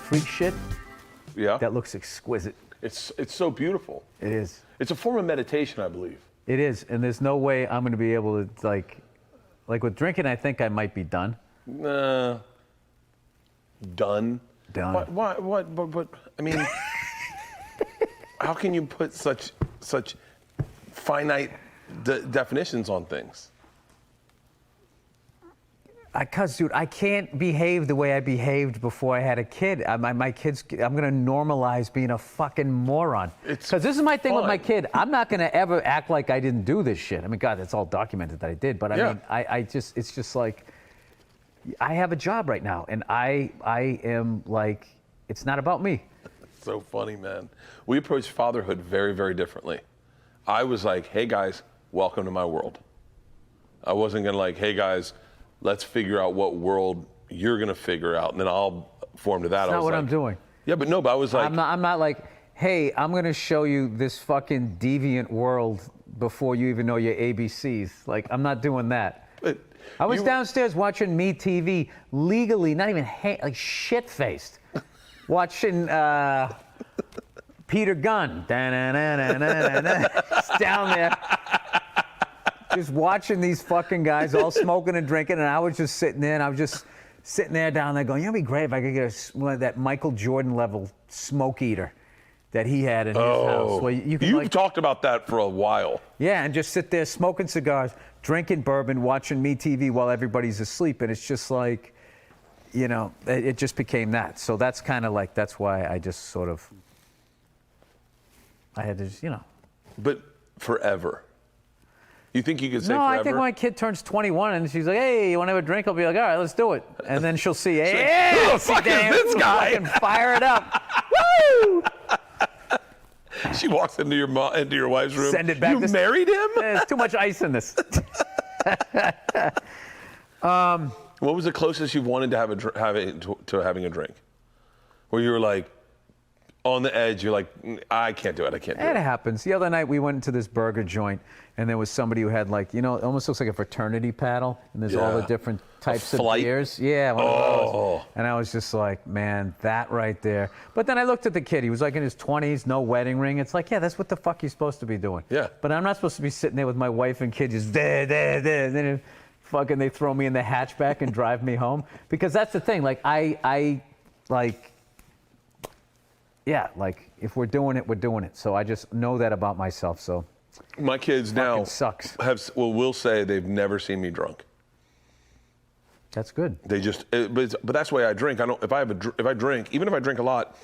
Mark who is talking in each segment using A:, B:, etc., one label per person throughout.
A: freak shit,
B: Yeah.
A: that looks exquisite.
B: It's so beautiful.
A: It is.
B: It's a form of meditation, I believe.
A: It is, and there's no way I'm going to be able to, like with drinking, I think I might be done.
B: Done.
A: Done.
B: What, I mean, how can you put such finite definitions on things?
A: Because, dude, I can't behave the way I behaved before I had a kid. My kids, I'm going to normalize being a fucking moron. Because this is my thing with my kid. I'm not going to ever act like I didn't do this shit. I mean, God, it's all documented that I did. But I mean, it's just like, I have a job right now. And I am like, it's not about me.
B: So funny, man. We approach fatherhood very, very differently. I was like, hey, guys, welcome to my world. I wasn't going to like, hey, guys, let's figure out what world you're going to figure out, and then I'll form to that.
A: That's not what I'm doing.
B: Yeah, but I was like...
A: I'm not like, hey, I'm going to show you this fucking deviant world before you even know your ABCs. Like, I'm not doing that.
B: But
A: I was downstairs watching Me TV, legally, not even, like, shit-faced, watching Peter Gunn. It's down there. Just watching these fucking guys all smoking and drinking, and I was just sitting there, and I was just sitting there down there going, you know, it'd be great if I could get one of that Michael Jordan level smoke eater that he had in his house. Well,
B: you've talked about that for a while.
A: Yeah, and just sit there smoking cigars, drinking bourbon, watching Me TV while everybody's asleep, and it's just like, you know, it just became that. So that's kind of like, that's why I just sort of, I had to just, you know.
B: But forever. You think you could say
A: no,
B: forever?
A: I think when my kid turns 21 and she's like, hey, you want to have a drink? I'll be like, all right, let's do it. And then she'll see, hey,
B: who the fuck is this guy?
A: Fucking fire it up. Woo!
B: She walks into your wife's room.
A: Send it back.
B: You married him?
A: There's too much ice in this.
B: What was the closest you've wanted to to having a drink? Where you were like, on the edge, you're like, I can't do it, I can't do it.
A: It happens. The other night we went into this burger joint and there was somebody who had like, you know, it almost looks like a fraternity paddle and there's all the different types of beers. Yeah, one of those. And I was just like, man, that right there. But then I looked at the kid, he was like in his 20s, no wedding ring. It's like, yeah, that's what the fuck you're supposed to be doing.
B: Yeah.
A: But I'm not supposed to be sitting there with my wife and kid just and then fucking they throw me in the hatchback and drive me home. Because that's the thing, like I like, yeah, like if we're doing it, we're doing it. So I just know that about myself. So
B: my kids now
A: sucks.
B: will say they've never seen me drunk.
A: That's good.
B: They just, but that's the way I drink. I don't. If I drink, even if I drink a lot,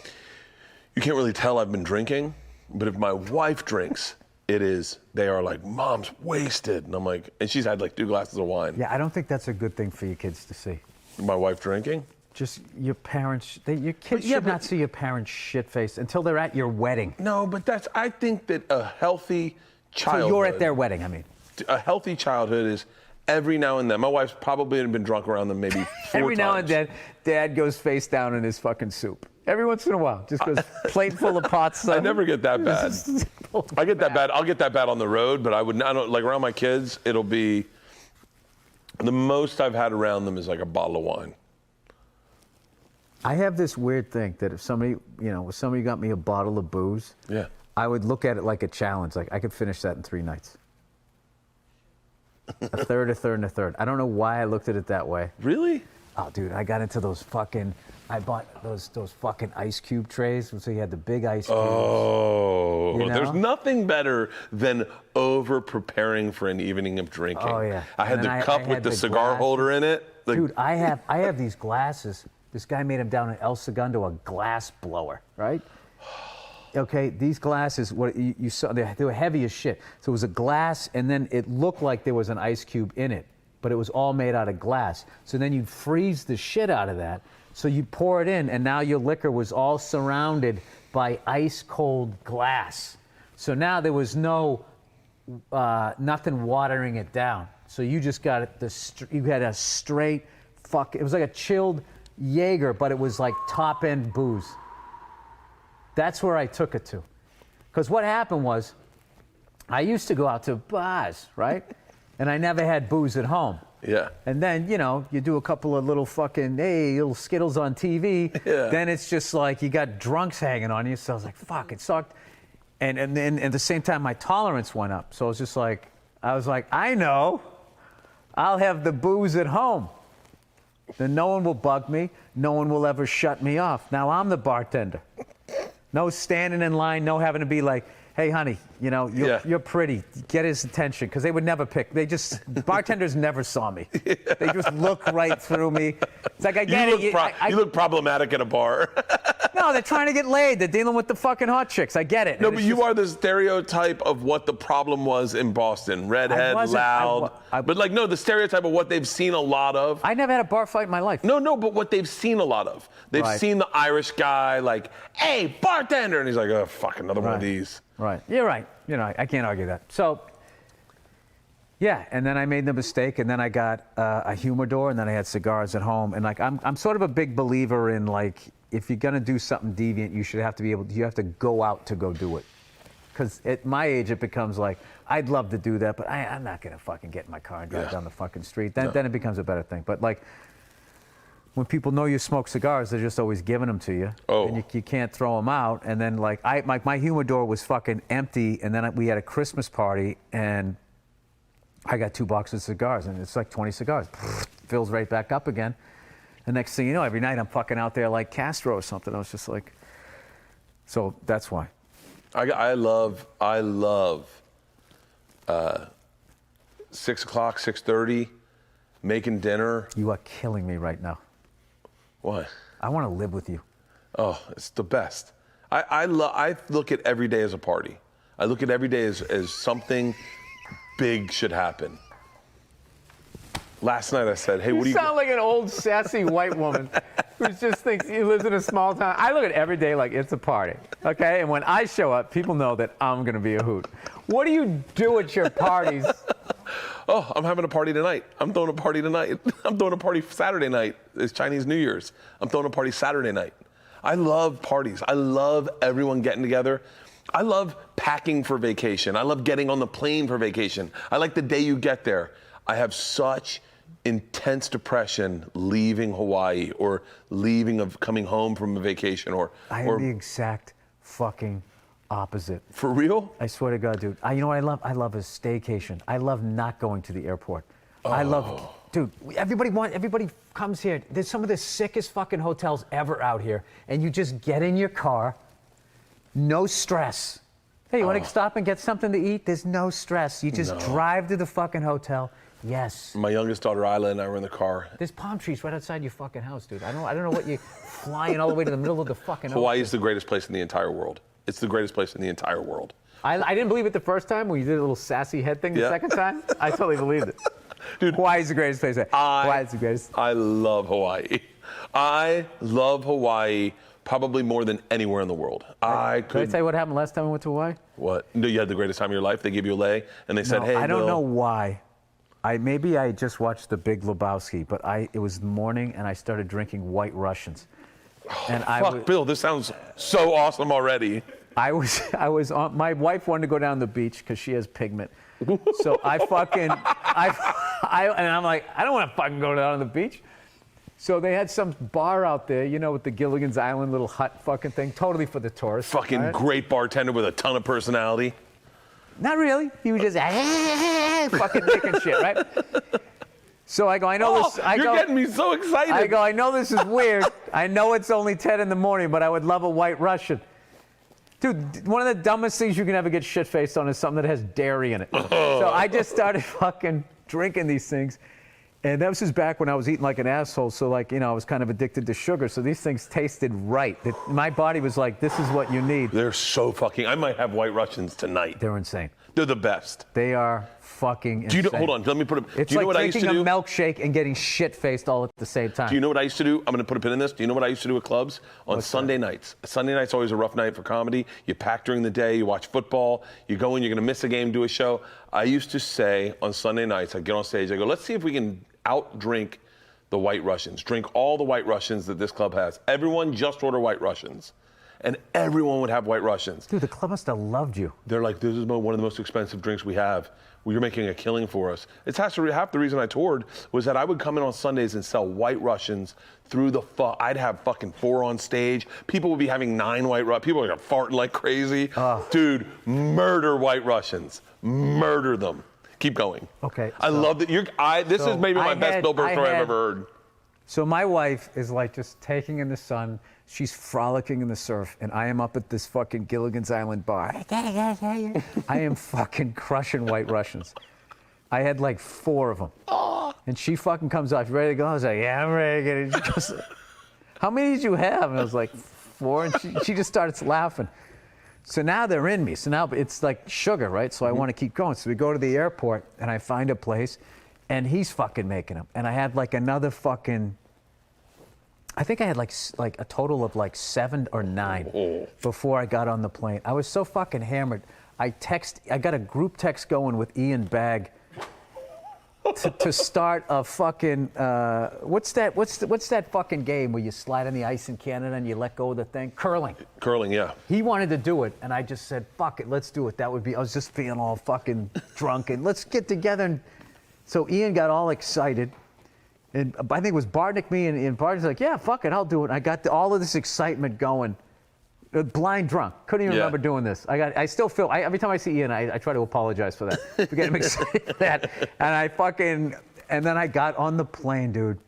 B: you can't really tell I've been drinking. But if my wife drinks, they are like, Mom's wasted, and I'm like, and she's had like 2 glasses of wine.
A: Yeah, I don't think that's a good thing for your kids to see.
B: My wife drinking.
A: Just your parents, your kids should not see your parents shit-faced until they're at your wedding.
B: No, but I think that a healthy childhood.
A: So you're at their wedding, I mean.
B: A healthy childhood is every now and then. My wife's probably been drunk around them maybe 4 times.
A: Every now and then, Dad goes face down in his fucking soup. Every once in a while, just goes plate full of pots.
B: I never get that bad. I get that bad. I'll get that bad on the road, but I don't like around my kids. It'll be the most I've had around them is like a bottle of wine.
A: I have this weird thing that if somebody got me a bottle of booze, I would look at it like a challenge. Like I could finish that in 3 nights. A third, a third, and a third. I don't know why I looked at it that way.
B: Really?
A: Oh, dude, I got into those fucking. I bought those fucking ice cube trays. So you had the big ice cubes.
B: Oh,
A: you know?
B: There's nothing better than over preparing for an evening of drinking.
A: Oh yeah.
B: I had the cup with the cigar holder in it.
A: Dude, I have these glasses. This guy made them down in El Segundo, a glass blower, right? Okay, these glasses, what you saw, they were heavy as shit. So it was a glass, and then it looked like there was an ice cube in it, but it was all made out of glass. So then you'd freeze the shit out of that. So you pour it in, and now your liquor was all surrounded by ice cold glass. So now there was nothing watering it down. So you just got it. You had a straight it was like a chilled Jaeger, but it was like top end booze. That's where I took it to. Because what happened was, I used to go out to bars, right? And I never had booze at home.
B: Yeah.
A: And then, you know, you do a couple of little fucking, hey, little Skittles on TV.
B: Yeah.
A: Then it's just like you got drunks hanging on you. So I was like, fuck, it sucked. And then at the same time, my tolerance went up. So I was just like, I know. I'll have the booze at home. Then no one will bug me. No one will ever shut me off. Now I'm the bartender. No standing in line, no having to be like, hey, honey, you know, you're pretty. Get his attention. Because they would never pick. Bartenders never saw me. They just look right through me. It's like, I get it.
B: You look problematic at a bar.
A: No, they're trying to get laid. They're dealing with the fucking hot chicks. I get it.
B: No, but you are the stereotype of what the problem was in Boston. Redhead, loud. But like, no, the stereotype of what they've seen a lot of.
A: I never had a bar fight in my life.
B: No, but what they've seen a lot of. They've seen the Irish guy like, hey, bartender. And he's like, oh, fuck, another one of these.
A: Right. You're right. You know, I can't argue that. So, yeah, and then I made the mistake, and then I got a humidor, and then I had cigars at home. And like, I'm sort of a big believer in like, if you're gonna do something deviant, you have to go out to go do it. Because at my age, it becomes like, I'd love to do that, but I'm not gonna fucking get in my car and drive down the fucking street. Then it becomes a better thing. But like, when people know you smoke cigars, they're just always giving them to you.
B: Oh.
A: And you can't throw them out. And then like, my humidor was fucking empty, and then we had a Christmas party, and I got 2 boxes of cigars, and it's like 20 cigars. Fills right back up again. The next thing you know, every night I'm fucking out there like Castro or something. I was just like, so that's why.
B: I love 6 o'clock, 6:30, making dinner.
A: You are killing me right now.
B: What?
A: I want to live with you.
B: Oh, it's the best. I look at every day as a party. I look at every day as something big should happen. Last night I said, hey, what do you...
C: You sound like an old sassy white woman who just thinks he lives in a small town. I look at every day like it's a party, okay? And when I show up, people know that I'm going to be a hoot. What do you do at your parties?
B: Oh, I'm having a party tonight. I'm throwing a party tonight. I'm throwing a party Saturday night. It's Chinese New Year's. I'm throwing a party Saturday night. I love parties. I love everyone getting together. I love packing for vacation. I love getting on the plane for vacation. I like the day you get there. I have such intense depression leaving Hawaii or coming home from a vacation or
A: I am the exact fucking opposite.
B: For real?
A: I swear to God, dude. You know what I love? I love a staycation. I love not going to the airport. I love, dude, everybody comes here. There's some of the sickest fucking hotels ever out here. And you just get in your car, no stress. Hey, you want to stop and get something to eat? There's no stress. You just drive to the fucking hotel. Yes.
B: My youngest daughter, Isla, and I were in the car.
A: There's palm trees right outside your fucking house, dude. I don't know what you're flying all the way to the middle of the fucking
B: Hawaii
A: ocean.
B: is the greatest place in the entire world. It's the greatest place in the entire world.
C: I didn't believe it the first time when you did a little sassy head thing the second time. I totally believed it.
B: Dude,
C: Hawaii's the greatest place. Hawaii's the greatest.
B: I love Hawaii. I love Hawaii probably more than anywhere in the world.
C: Did I tell you what happened last time we went to Hawaii?
B: What? No, you had the greatest time of your life. They gave you a lei, and they said,
A: No,
B: hey,
A: I don't
B: Bill.
A: know why. Maybe I just watched The Big Lebowski, but it was the morning and I started drinking White Russians. And
B: Fuck, Bill, this sounds so awesome already.
A: I was on, my wife wanted to go down the beach because she has pigment. So and I'm like, I don't want to fucking go down on the beach. So they had some bar out there, you know, with the Gilligan's Island little hut fucking thing, totally for the tourists.
B: Fucking
A: right?
B: great bartender with a ton of personality.
A: Not really. He was just fucking making shit, right? So I go, I know this.
B: You're getting me so excited.
A: I go, I know this is weird. I know it's only 10 in the morning, but I would love a White Russian. Dude, one of the dumbest things you can ever get shit-faced on is something that has dairy in it. So I just started fucking drinking these things. And that was just back when I was eating like an asshole. So like, you know, I was kind of addicted to sugar. So these things tasted right. My body was like, this is what you need.
B: They're so fucking, I might have White Russians tonight.
A: They're insane.
B: They're the best.
A: They are fucking insane.
B: Do you know, hold on, let me put it.
A: It's
B: do you know
A: like
B: what I used to
A: drinking
B: do?
A: a milkshake and getting shit-faced all at the same time.
B: Do you know what I used to do? I'm going to put a pin in this. Do you know what I used to do at clubs? On Sunday nights. Sunday night's always a rough night for comedy. You pack during the day, you watch football, you go in, you're going to miss a game, do a show. I used to say on Sunday nights, I'd get on stage, I go, let's see if we can out-drink the White Russians. Drink all the White Russians that this club has. Everyone just order White Russians. and everyone would have White Russians.
A: Dude, the club must have loved you.
B: They're like, this is one of the most expensive drinks we have. Well, you're making a killing for us. It's half the reason I toured was that I would come in on Sundays and sell White Russians through the I'd have fucking 4 on stage. People would be having 9 White Russians. People are farting like crazy. Dude, murder White Russians. Murder them. Keep going.
A: Okay.
B: I love that this is maybe my best Bill Burr story I've ever heard.
A: So my wife is like just taking in the sun. She's frolicking in the surf, and I am up at this fucking Gilligan's Island bar. I am fucking crushing White Russians. I had like 4 of them. And she fucking comes out, you ready to go? I was like, yeah, I'm ready to get it. She goes, how many did you have? And I was like, 4. And she just starts laughing. So now they're in me. So now it's like sugar, right? So I want to keep going. So we go to the airport, and I find a place, and he's fucking making them. And I had like another fucking, I think I had like a total of like 7 or 9 before I got on the plane. I was so fucking hammered. I got a group text going with Ian Bagg to start a fucking what's that fucking game where you slide on the ice in Canada and you let go of the thing? Curling.
B: Curling, yeah.
A: He wanted to do it, and I just said, fuck it, let's do it. I was just feeling all fucking drunk, and let's get together. And so Ian got all excited. And I think it was Bartnick, me, and Bartnick's like, yeah, fuck it, I'll do it. And I got all of this excitement going. Blind drunk. Couldn't even remember doing this. I still feel, every time I see Ian, I try to apologize for that. For getting excited for that. And then I got on the plane, dude.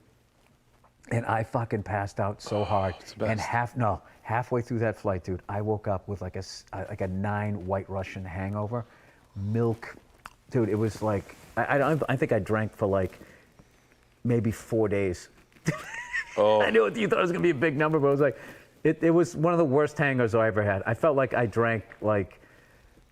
A: And I fucking passed out so hard.
B: It's the best.
A: And halfway through that flight, dude, I woke up with like a 9 White Russian hangover. Milk. Dude, it was like, I think I drank for like, maybe 4 days. I knew you thought it was gonna be a big number, but it was like, it was one of the worst hangovers I ever had. I felt like I drank like,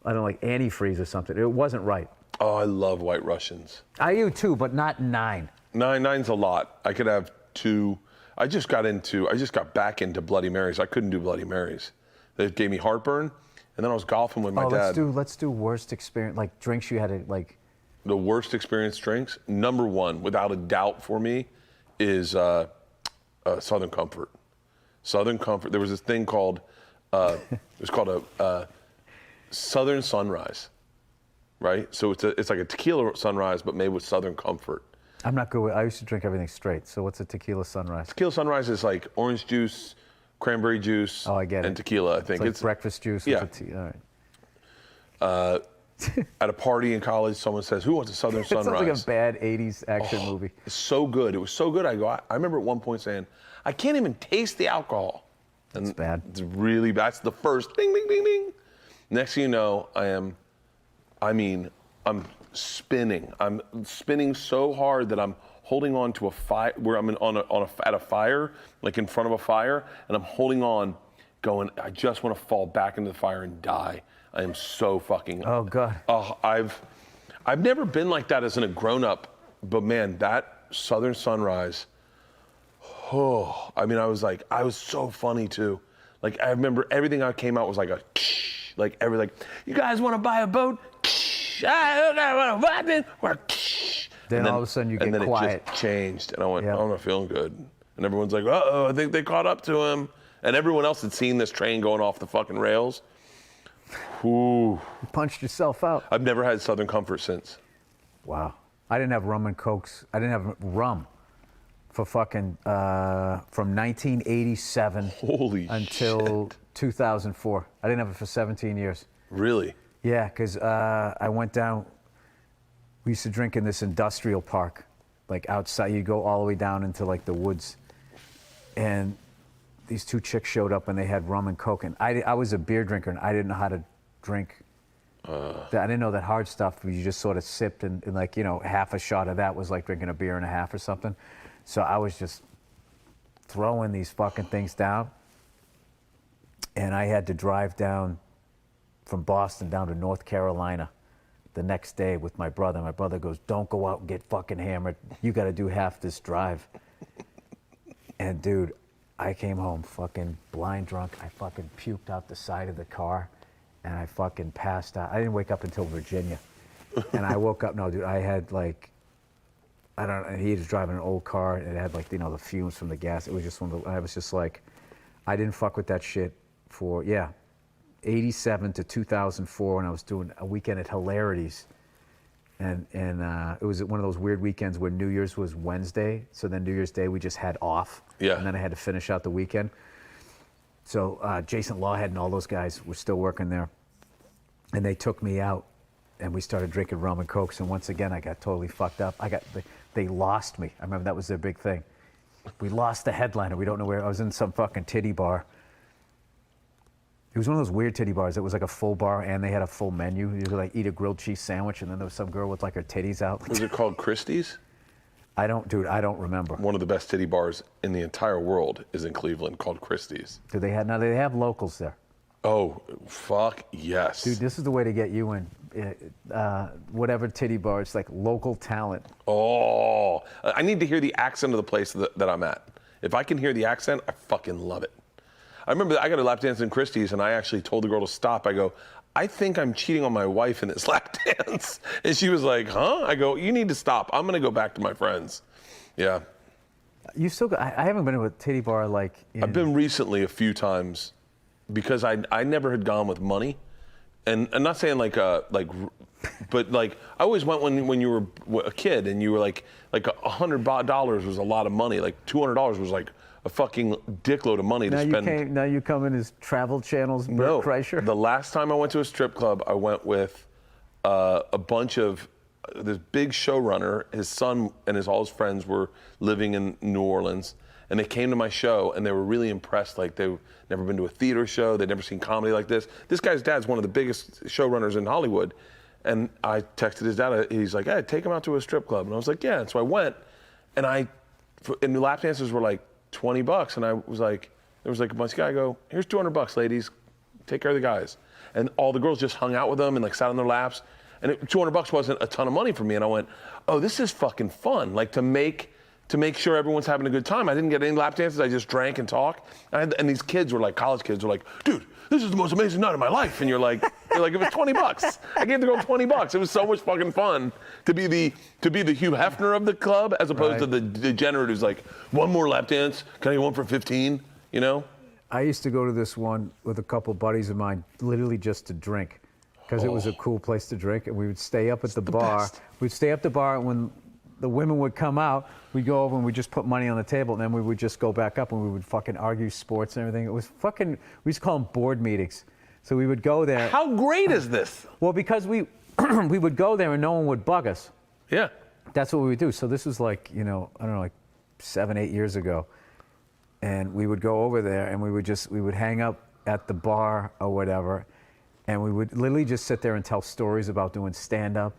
A: I don't know, like antifreeze or something. It wasn't right.
B: Oh, I love White Russians.
A: I do too, but not 9.
B: 9's a lot. I could have 2. I just got back into Bloody Marys. I couldn't do Bloody Marys. They gave me heartburn, and then I was golfing with my dad.
A: Let's do worst experience, like drinks you had to like.
B: The worst experience drinks, number 1, without a doubt for me, is Southern Comfort. Southern Comfort. There was this thing called, it was called a Southern Sunrise, right? So it's like a tequila sunrise, but made with Southern Comfort.
A: I'm not good with, I used to drink everything straight. So what's a tequila sunrise?
B: Tequila sunrise is like orange juice, cranberry juice,
A: I get it.
B: and tequila, I think.
A: It's like breakfast juice
B: yeah.
A: with tea. All right.
B: At a party in college, someone says, who wants a Southern Sunrise?
A: It sounds like a bad 80s action movie.
B: It's so good. It was so good. I remember at one point saying, I can't even taste the alcohol. And
A: it's bad.
B: It's really bad. That's the first ding, ding, ding, ding. Next thing you know, I'm spinning. I'm spinning so hard that I'm holding on to a fire, where I'm at a fire, like in front of a fire, and I'm holding on, going, I just want to fall back into the fire and die. I am so fucking.
A: Oh God.
B: I've never been like that as a grown-up, but man, that Southern Sunrise. Oh, I mean, I was so funny too. Like I remember everything I came out was like a, like everything. You guys want to buy a boat? Then
A: all of a sudden you get quiet.
B: And then it just changed, and I went,
A: Yep.
B: I'm not feeling good. And everyone's like, uh-oh, I think they caught up to him. And everyone else had seen this train going off the fucking rails. Ooh.
A: You punched yourself out.
B: I've never had Southern Comfort since.
A: Wow. I didn't have rum and cokes. I didn't have rum for fucking, from 1987 until 2004. I didn't have it for 17 years.
B: Really?
A: Yeah, because I went down, we used to drink in this industrial park, like outside. You go all the way down into like the woods. And these 2 chicks showed up and they had rum and coke. And I was a beer drinker and I didn't know how to drink. I didn't know that hard stuff where you just sort of sipped and like, you know, half a shot of that was like drinking a beer and a half or something. So I was just throwing these fucking things down. And I had to drive down from Boston down to North Carolina the next day with my brother. My brother goes, don't go out and get fucking hammered. You got to do half this drive. And dude, I came home fucking blind drunk. I fucking puked out the side of the car and I fucking passed out. I didn't wake up until Virginia. And I woke up, no dude, I had like, I don't know, he was driving an old car and it had like, you know, the fumes from the gas. It was just I was just like, I didn't fuck with that shit for 87 to 2004 when I was doing a weekend at Hilarities. And it was one of those weird weekends where New Year's was Wednesday, so then New Year's Day we just had off.
B: Yeah.
A: And then I had to finish out the weekend. So Jason Lawhead and all those guys were still working there. And they took me out, and we started drinking rum and cokes. And once again, I got totally fucked up. They lost me. I remember that was their big thing. We lost the headliner. We don't know where. I was in some fucking titty bar. It was one of those weird titty bars. It was like a full bar, and they had a full menu. You could like eat a grilled cheese sandwich, and then there was some girl with like her titties out.
B: Was it called Christie's?
A: I don't remember.
B: One of the best titty bars in the entire world is in Cleveland, called Christie's.
A: Do they have? Now they have locals there.
B: Oh, fuck yes.
A: Dude, this is the way to get you in. Whatever titty bar, it's like local talent.
B: Oh, I need to hear the accent of the place that I'm at. If I can hear the accent, I fucking love it. I remember I got a lap dance in Christie's, and I actually told the girl to stop. I go, I think I'm cheating on my wife in this lap dance. And she was like, huh? I go, you need to stop. I'm going to go back to my friends. Yeah.
A: You still go, I haven't been to a titty bar like
B: I've been recently a few times because I never had gone with money. And I'm not saying but like I always went when you were a kid and you were like $100 was a lot of money. Like $200 was like a fucking dickload of money to spend.
A: Now you come in as Travel Channel's Bert Kreischer?
B: The last time I went to a strip club, I went with a bunch of this big showrunner. His son and all his friends were living in New Orleans, and they came to my show, and they were really impressed. Like they'd never been to a theater show, they'd never seen comedy like this. This guy's dad's one of the biggest showrunners in Hollywood, and I texted his dad. He's like, "Hey, take him out to a strip club," and I was like, "Yeah." And so I went, and the lap dances were like $20, and I was like, there was like a bunch of guys. I go, here's $200, ladies, take care of the guys. And all the girls just hung out with them and like sat on their laps. And $200 wasn't a ton of money for me. And I went, oh, this is fucking fun. Like to make sure everyone's having a good time. I didn't get any lap dances. I just drank and talked. And these kids were like, college kids were like, dude, this is the most amazing night of my life. And you're like, it was $20. I gave the girl $20. It was so much fucking fun to be the Hugh Hefner of the club as opposed to the degenerate who's like, one more lap dance. Can I get one for 15? You know?
A: I used to go to this one with a couple buddies of mine, literally just to drink, because it was a cool place to drink, and we would stay up at the bar.
B: Best.
A: We'd stay up at the bar, and when the women would come out, we'd go over and we'd just put money on the table, and then we would just go back up and we would fucking argue sports and everything. It was fucking, we used to call them board meetings. So we would go there.
B: How great is this?
A: Well, because we would go there and no one would bug us.
B: Yeah.
A: That's what we would do. So this was like, I don't know, like 7, 8 years ago. And we would go over there and we would hang up at the bar or whatever. And we would literally just sit there and tell stories about doing stand-up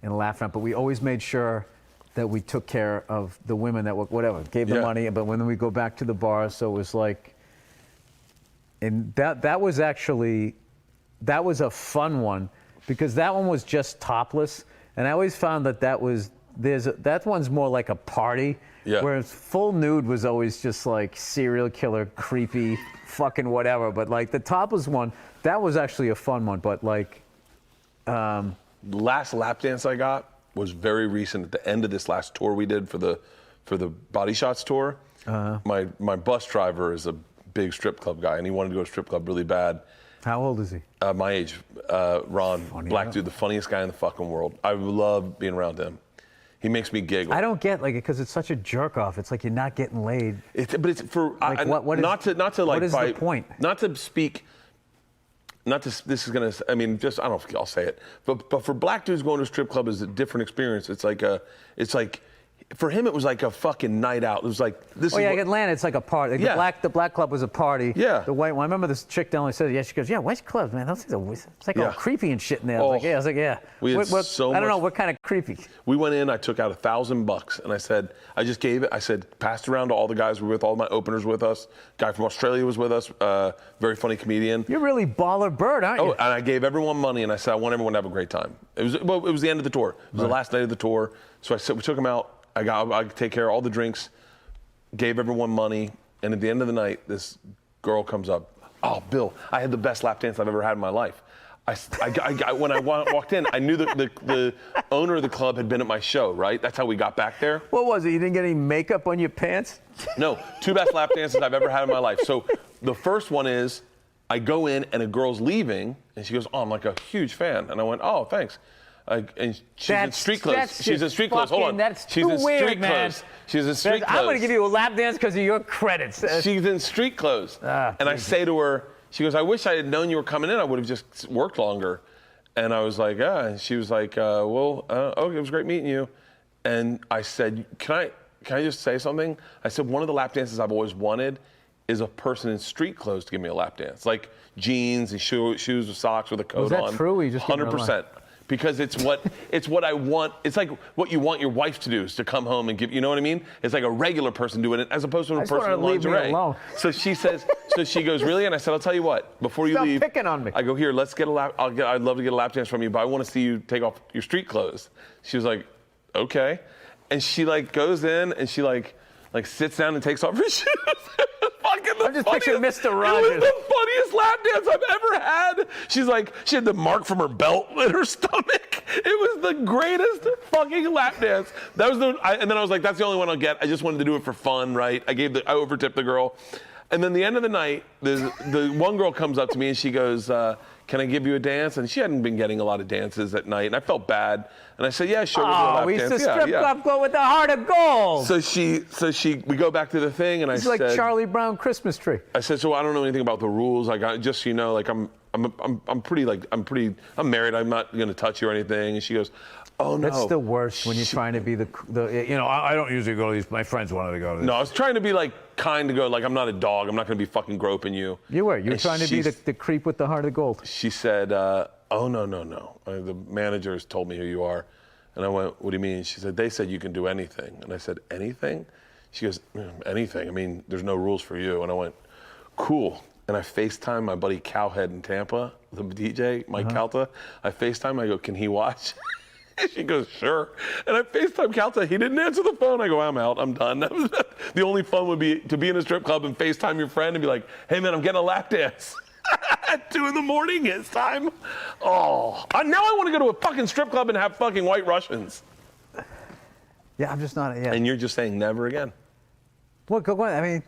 A: and laugh at. But we always made sure that we took care of the women that gave the money. But when we go back to the bar, so it was like, and that was a fun one because that one was just topless. And I always found that one's more like a party.
B: Yeah.
A: Whereas full nude was always just like serial killer, creepy, fucking whatever. But like the topless one, that was actually a fun one. But like,
B: The last lap dance I got was very recent at the end of this last tour we did for the Body Shots tour. My bus driver is a big strip club guy, and he wanted to go to a strip club really bad.
A: how old is he?
B: My age, Ron,
A: Funny
B: black
A: enough.
B: dude, the funniest guy in the fucking world. I love being around him. He makes me giggle.
A: I don't get like it because it's such a jerk off. It's like you're not getting laid.
B: But it's for
A: Like, what is-
B: not to like
A: what is the point?
B: Not to speak. Not to. This is gonna. I mean, just I don't know if I'll say it. But for black dudes going to a strip club is a different experience. It's like for him it was like a fucking night out. It was like this.
A: Oh
B: is
A: yeah,
B: what-
A: Atlanta, it's like a party. Like,
B: Yeah.
A: the black club was a party.
B: Yeah.
A: The white one. I remember this chick down there said, yeah, she goes, yeah, white clubs, man. Those things are, it's like all
B: Yeah.
A: creepy and shit in there. I
B: Oh.
A: was like, yeah.
B: We had so
A: I don't know,
B: much-
A: what kind of creepy?
B: We went in, I took out $1,000 and I said, I said, passed around to all the guys we were with, all my openers with us. Guy from Australia was with us, very funny comedian.
A: You're really baller Bird, aren't you?
B: Oh, and I gave everyone money and I said, I want everyone to have a great time. It was the end of the tour. It was the last night of the tour. So I said, we took them out. I take care of all the drinks, gave everyone money. And at the end of the night, this girl comes up. Oh, Bill, I had the best lap dance I've ever had in my life. When I walked in, I knew the owner of the club had been at my show, right? That's how we got back there.
A: What was it? You didn't get any makeup on your pants?
B: No, 2 best lap dances I've ever had in my life. So the first one is I go in and a girl's leaving, and she goes, "Oh, I'm like a huge fan." And I went, "Oh, thanks." And she's in street clothes. She's in street clothes. Hold on.
C: That's
B: she's
C: too
B: in
C: weird,
B: street
C: man.
B: clothes. She's in street clothes.
C: I'm going to give you a lap dance because of your credits.
B: She's in street clothes. And I say to her, she goes, "I wish I had known you were coming in. I would have just worked longer." And I was like, "Yeah." And she was like, "Well, okay, it was great meeting you." And I said, Can I just say something?" I said, "One of the lap dances I've always wanted is a person in street clothes to give me a lap dance, like jeans and shoes with socks with a coat on."
A: Was that true? Or you just
B: 100%. Because it's what I want. It's like what you want your wife to do, is to come home and give. You know what I mean? It's like a regular person doing it, as opposed to a person in
A: leave me
B: lingerie.
A: alone.
B: So she says. So she goes, "Really?" And I said, "I'll tell you what. Before you
C: Stop
B: leave,
C: picking on me.
B: I go, here. Let's get a lap. I'd love to get a lap dance from you, but I want to see you take off your street clothes." She was like, "Okay," and she like goes in and she like sits down and takes off her shoes.
C: I'm just picturing Mr. Rogers.
B: It was the funniest lap dance I've ever had. She's like, she had the mark from her belt in her stomach. It was the greatest fucking lap dance. That was and then I was like, that's the only one I'll get. I just wanted to do it for fun, right? I overtipped the girl. And then the end of the night, the one girl comes up to me and she goes, "Can I give you a dance?" And she hadn't been getting a lot of dances at night, and I felt bad. And I said, "Yeah, sure, we'll do a lap
C: we used
B: dance."
C: to strip club go with the heart of gold.
B: So we go back to the thing, and
C: It's
B: I
C: like
B: said,
C: Charlie Brown Christmas tree.
B: I said, "So I don't know anything about the rules. Just so you know, like I'm married. I'm not gonna touch you or anything." And she goes, "Oh no."
A: That's the worst when you're trying to be the
C: I don't usually go to these. My friends wanted to go to these.
B: No, I was trying to be like kind to go, like, I'm not a dog. I'm not gonna be fucking groping you.
A: You were
B: And
A: trying to be the creep with the heart of gold.
B: She said, "Oh no. The managers told me who you are." And I went, "What do you mean?" She said, "They said you can do anything." And I said, "Anything?" She goes, "Anything. I mean, there's no rules for you." And I went, "Cool." And I FaceTime my buddy Cowhead in Tampa, the DJ, Mike Calta. I FaceTime, I go, "Can he watch?" She goes, "Sure." And I FaceTime Calta. He didn't answer the phone. I go, "I'm out. I'm done." The only fun would be to be in a strip club and FaceTime your friend and be like, "Hey man, I'm getting a lap dance." At 2 in the morning, it's time. Oh, now I want to go to a fucking strip club and have fucking White Russians.
A: Yeah, I'm just not. Yeah.
B: And you're just saying never again.
A: What? Go on. I mean,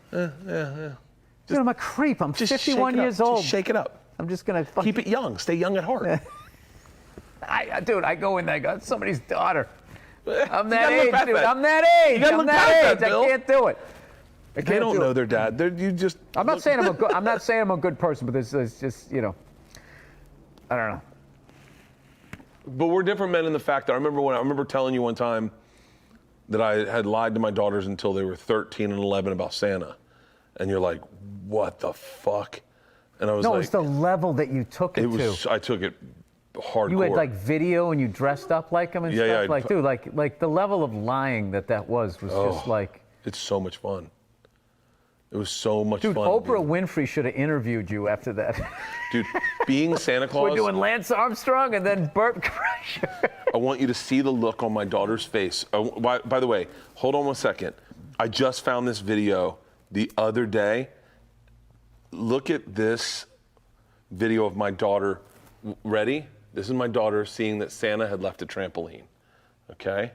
A: dude, I'm a creep. I'm
B: Just
A: 51
B: shake it up.
A: years old.
B: Just shake it up.
A: I'm just gonna fucking
B: Keep it young. Stay young at heart.
C: Dude, I go in there. I got somebody's daughter. I'm
B: You
C: that
B: gotta look
C: age,
B: past
C: dude.
B: that.
C: I'm that age.
B: gotta
C: I'm
B: look
C: that
B: past
C: age.
B: that, Bill.
C: I can't do it.
B: They don't know their dad.
A: I'm not saying I'm a good. I'm not saying I'm a good person, but there's just I don't know.
B: But we're different men in the fact that I remember telling you one time that I had lied to my daughters until they were 13 and 11 about Santa, and you're like, "What the fuck?" And I was
A: No,
B: like,
A: it's the level that you took it to.
B: I took it hardcore.
A: You had like video and you dressed up like him and
B: Yeah,
A: stuff.
B: yeah,
A: Like, dude, like the level of lying that was just like.
B: It's so much fun. It was so much
A: Dude,
B: fun.
A: Oprah Winfrey should have interviewed you after that.
B: Dude, being Santa Claus.
C: We're doing Lance Armstrong and then Bert Kreischer.
B: I want you to see the look on my daughter's face. By the way, hold on one second. I just found this video the other day. Look at this video of my daughter. Ready? This is my daughter seeing that Santa had left a trampoline. Okay?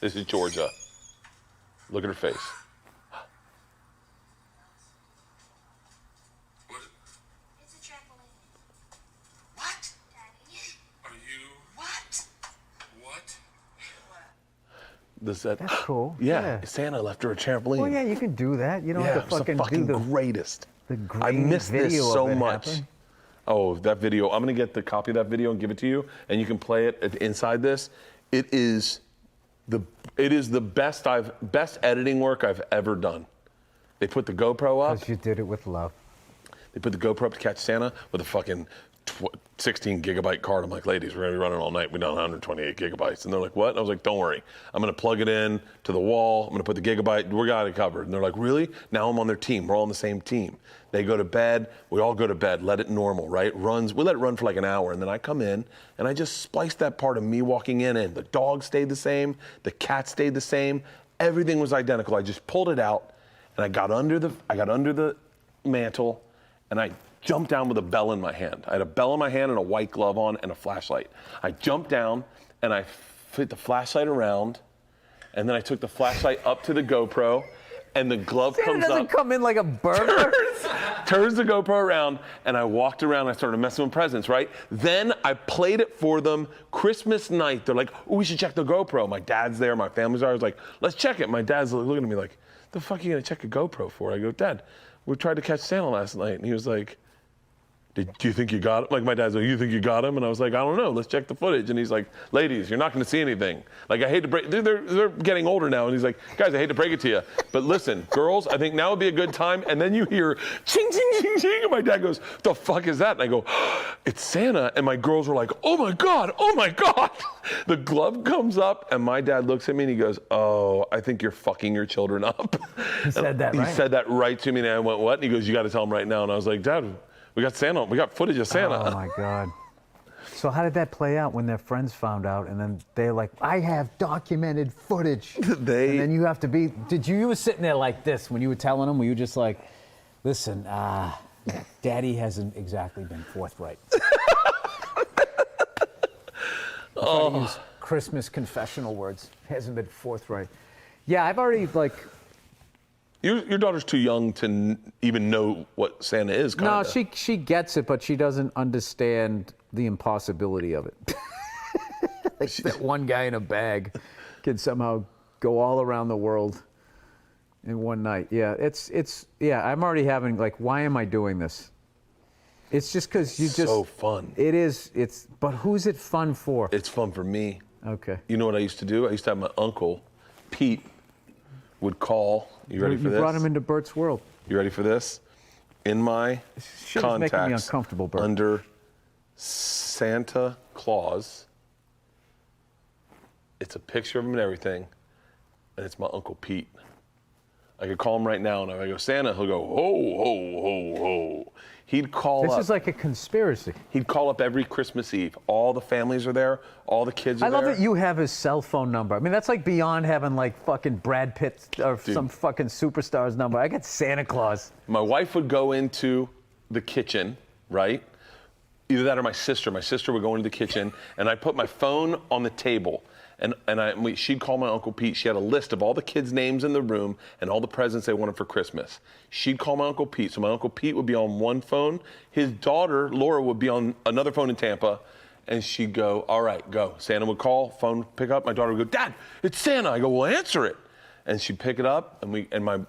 B: This is Georgia. Look at her face.
D: It's a trampoline. What? Daddy?
E: Are you?
D: What?
E: What?
B: That's
A: cool.
B: Yeah,
A: Yeah.
B: Santa left her a trampoline.
A: Well, yeah, you can do that. You don't
B: Yeah,
A: have
B: it
A: to
B: was the
A: fucking do the
B: greatest.
A: the
B: I
A: grainy
B: miss this
A: video
B: so
A: of it
B: much.
A: happen.
B: Oh, that video. I'm going to get the copy of that video and give it to you, and you can play it inside this. It is the best editing work I've ever done. They put the GoPro up.
A: Because you did it with love.
B: They put the GoPro up to catch Santa with a fucking 16 gigabyte card. I'm like, "Ladies, we're gonna be running all night. We done 128 gigabytes." And they're like, "What?" And I was like, "Don't worry. I'm gonna plug it in to the wall. I'm gonna put the gigabyte. We got it covered." And they're like, "Really?" Now I'm on their team. We're all on the same team. They go to bed. We all go to bed. Let it normal, right? We let it run for like an hour, and then I come in and I just spliced that part of me walking in. And the dog stayed the same. The cat stayed the same. Everything was identical. I just pulled it out, and I got under the mantle, and I jumped down with a bell in my hand. I had a bell in my hand and a white glove on and a flashlight. I jumped down and I fit the flashlight around, and then I took the flashlight up to the GoPro, and the glove
C: Santa
B: comes
C: doesn't
B: up.
C: come in like a burglar.
B: Turns the GoPro around, and I walked around. And I started messing with presents, right? Then I played it for them Christmas night. They're like, "Oh, we should check the GoPro." My dad's there, my family's there. I was like, "Let's check it." My dad's looking at me like, "The fuck are you gonna check a GoPro for?" I go, "Dad, we tried to catch Santa last night," and he was like, do you think you got him? Like my dad's like, "You think you got him?" And I was like, "I don't know. Let's check the footage." And he's like, "Ladies, you're not going to see anything. Like I hate to break. They're getting older now." And he's like, "Guys, I hate to break it to you, but listen, girls, I think now would be a good time." And then you hear ching ching ching ching, and my dad goes, "The fuck is that?" And I go, "It's Santa." And my girls were like, "Oh my god, oh my god!" The glove comes up, and my dad looks at me and he goes, "Oh, I think you're fucking your children up."
A: He said that, right?
B: He said that right to me, and I went, "What?" And he goes, "You got to tell him right now." And I was like, "Dad, we got Santa. We got footage of Santa."
A: Oh my God. So how did that play out when their friends found out, and then they're like, "I have documented footage." And then you have to be. You were sitting there like this when you were telling them? Were you just like, "Listen, Daddy hasn't exactly been forthright." Oh. Use Christmas confessional words. Hasn't been forthright. Yeah, I've already like.
B: Your daughter's too young to even know what Santa is, kind
A: No,
B: of.
A: she gets it, but she doesn't understand the impossibility of it. Like that one guy in a bag can somehow go all around the world in one night. Yeah, yeah. I'm already having like, why am I doing this? It's just because you just.
B: So fun.
A: It is. But who's it fun for?
B: It's fun for me.
A: Okay.
B: You know what I used to do? I used to have my uncle, Pete, would call. You ready for this?
A: You brought him into Bert's world.
B: You ready for this? In my
A: Shit is making me
B: contacts,
A: uncomfortable, Bert.
B: under Santa Claus, it's a picture of him and everything, and it's my Uncle Pete. I could call him right now, and if I go, "Santa," he'll go, "Ho, ho, ho, ho." He'd call
A: This
B: up.
A: is like a conspiracy.
B: He'd call up every Christmas Eve. All the families are there. All the kids are
A: I love
B: there.
A: that you have his cell phone number. I mean, that's like beyond having like fucking Brad Pitt or some fucking superstar's number. I got Santa Claus.
B: My wife would go into the kitchen, right? Either that or my sister. My sister would go into the kitchen, and I'd put my phone on the table. And she'd call my Uncle Pete. She had a list of all the kids' names in the room and all the presents they wanted for Christmas. She'd call my Uncle Pete. So my Uncle Pete would be on one phone. His daughter, Laura, would be on another phone in Tampa. And she'd go, "All right, go." Santa would call, phone pick up. My daughter would go, "Dad, it's Santa." I go, "Well, answer it." And she'd pick it up, and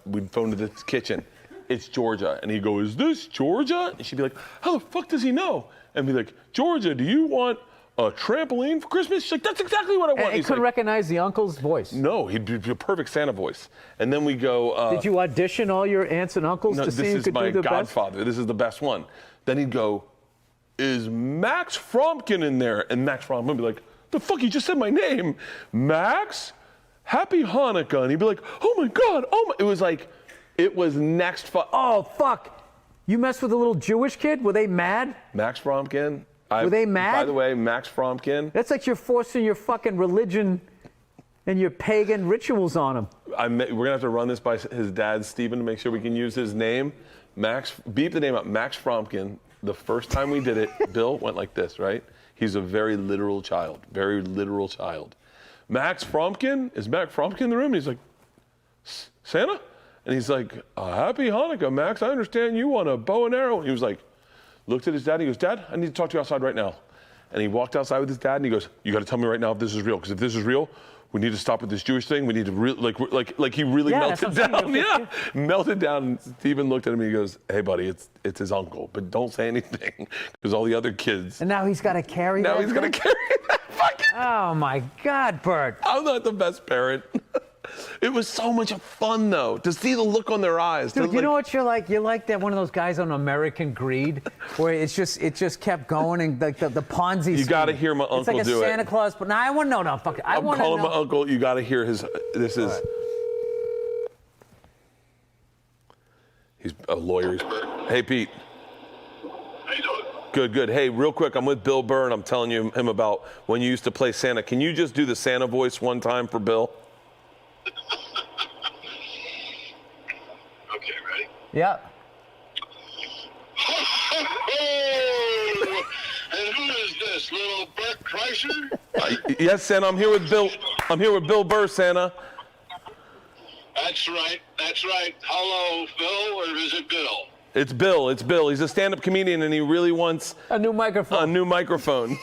B: we'd phone to the kitchen. "It's Georgia." And he'd go, "Is this Georgia?" And she'd be like, "How the fuck does he know?" And be like, "Georgia, do you want a trampoline for Christmas?" She's like, "That's exactly what I want."
A: And he
B: He's
A: couldn't
B: like,
A: recognize the uncle's voice.
B: "No, he'd be a perfect Santa voice." And then we go,
A: Did you audition all your aunts and uncles
B: "No,
A: to
B: this
A: see who
B: is
A: could
B: my
A: do the best?
B: godfather. This is the best one." Then he'd go, "Is Max Fromkin in there?" And Max Fromkin would be like, "The fuck, you just said my name. Max, happy Hanukkah." And he'd be like, "Oh my God, oh my." It was like, it was next.
A: Oh, fuck. You messed with a little Jewish kid? Were they mad?
B: Max Fromkin.
A: Were they mad?
B: By the way, Max Fromkin.
A: That's like you're forcing your fucking religion and your pagan rituals on him.
B: We're gonna have to run this by his dad, Stephen, to make sure we can use his name. Beep the name up, Max Fromkin. The first time we did it, Bill went like this, right? He's a very literal child, very literal child. "Max Fromkin? Is Max Fromkin in the room?" And he's like, "Santa?" And he's like, "Happy Hanukkah, Max. I understand you want a bow and arrow." And he was like, looked at his dad, he goes, "Dad, I need to talk to you outside right now." And he walked outside with his dad, and he goes, "You got to tell me right now if this is real, because if this is real, we need to stop with this Jewish thing. We need to like he really
A: Yeah,
B: melted
A: that's what I'm
B: down.
A: saying.
B: Yeah, melted down." And Stephen looked at him, and he goes, "Hey, buddy, it's his uncle, but don't say anything, because all the other kids."
A: And now he's got to carry
B: Now
A: that
B: he's gonna
A: thing?
B: carry that fucking.
A: Oh, my God, Bert.
B: I'm not the best parent. It was so much fun, though, to see the look on their eyes.
A: Dude, you know what you're like? You're like that one of those guys on American Greed, where it just kept going and like the Ponzi.
B: You got to
A: scheme.
B: hear my uncle
A: It's like a
B: do it.
A: Santa Claus, but now I want to know. No, fuck it. I
B: I'm
A: want to
B: calling
A: know.
B: my uncle. You got to hear his. This is. He's a lawyer. Hey, Pete.
E: How you doing?
B: Good, good. Hey, real quick, I'm with Bill Burr, and I'm telling him about when you used to play Santa. Can you just do the Santa voice one time for Bill?
E: Okay, ready?
A: Yeah.
E: And who is this, little Bert Kreischer?
B: Yes, Santa. I'm here with Bill. I'm here with Bill Burr, Santa.
E: That's right. That's right. Hello, Phil, or is it Bill?
B: It's Bill. It's Bill. He's a stand-up comedian, and he really wants
C: A new microphone.
B: a new microphone.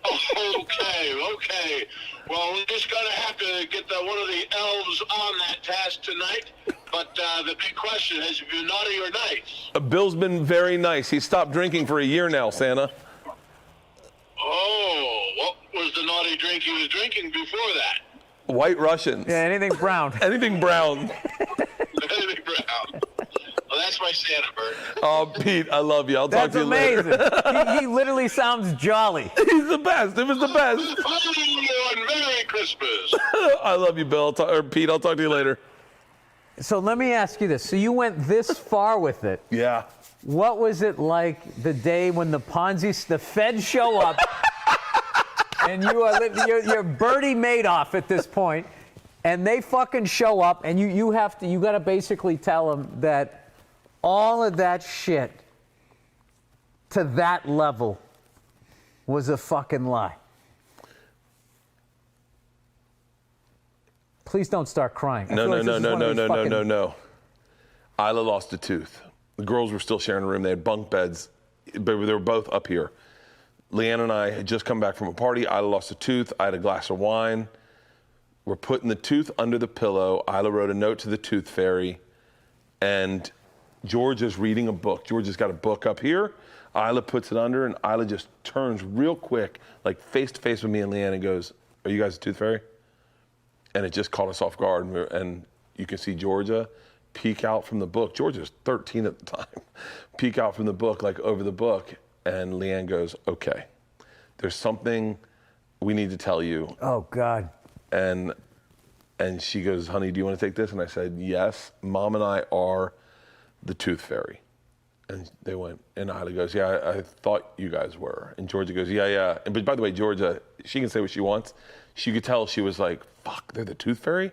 E: Okay. Well, we're just gonna have to get one of the elves on that task tonight. But the big question is, if you're naughty or nice.
B: Bill's been very nice. He stopped drinking for a year now, Santa.
E: Oh, what was the naughty drink he was drinking before that?
B: White Russians.
C: Yeah, anything brown.
B: Anything brown.
E: Anything brown. Well, that's my Santa, Bert.
B: Oh, Pete, I love you. I'll talk
C: That's
B: to you later.
C: amazing. He literally sounds jolly.
B: He's the best. It was the best.
E: Oh, and Merry Christmas.
B: I love you, Bill. Pete, I'll talk to you later.
A: So let me ask you this. So you went this far with it.
B: Yeah.
A: What was it like the day when the feds show up and you're Bertie Madoff at this point, and they fucking show up, and you got to basically tell them that all of that shit to that level was a fucking lie. Please don't start crying.
B: No. Isla lost a tooth. The girls were still sharing a room. They had bunk beds, but they were both up here. Leanne and I had just come back from a party. Isla lost a tooth. I had a glass of wine. We're putting the tooth under the pillow. Isla wrote a note to the tooth fairy, and Georgia's reading a book. Georgia's got a book up here. Isla puts it under, and Isla just turns real quick, like face to face with me and Leanne, and goes, "Are you guys a tooth fairy?" And it just caught us off guard, and you can see Georgia peek out from the book. Georgia's 13 at the time. Peek out from the book, like over the book, and Leanne goes, "Okay, there's something we need to tell you."
A: Oh, God.
B: And she goes, "Honey, do you want to take this?" And I said, "Yes, Mom and I are the tooth fairy." And they went, and Isla goes, "Yeah, I thought you guys were." And Georgia goes, "Yeah. And but by the way, Georgia, she can say what she wants. She could tell she was like, "Fuck, they're the tooth fairy."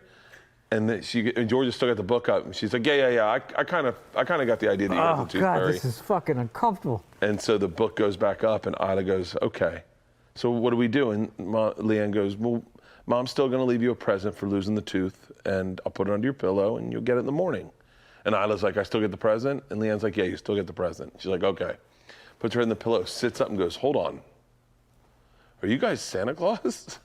B: And then Georgia still got the book up, and she's like, "Yeah. I kind of got the idea that you guys are the tooth
A: God,
B: fairy."
A: this is fucking uncomfortable.
B: And so the book goes back up, and Isla goes, "Okay, so what do we do?" And Leanne goes, "Well, Mom's still going to leave you a present for losing the tooth, and I'll put it under your pillow, and you'll get it in the morning." And Isla's like, "I still get the present?" And Leanne's like, "Yeah, you still get the present." She's like, "Okay." Puts her in the pillow, sits up and goes, "Hold on. Are you guys Santa Claus?"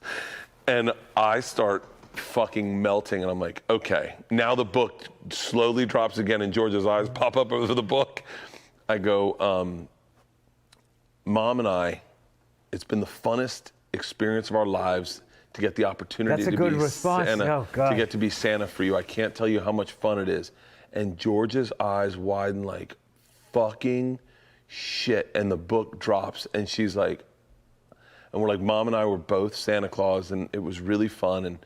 B: And I start fucking melting, and I'm like, "Okay." Now the book slowly drops again, and Georgia's eyes pop up over the book. I go, Mom and I, it's been the funnest experience of our lives to get the opportunity
A: That's a
B: to
A: good
B: be
A: response.
B: Santa,
A: Oh, God.
B: to get to be Santa for you. I can't tell you how much fun it is. And Georgia's eyes widen like, fucking shit. And the book drops, and she's like, and we're like, Mom and I were both Santa Claus, and it was really fun.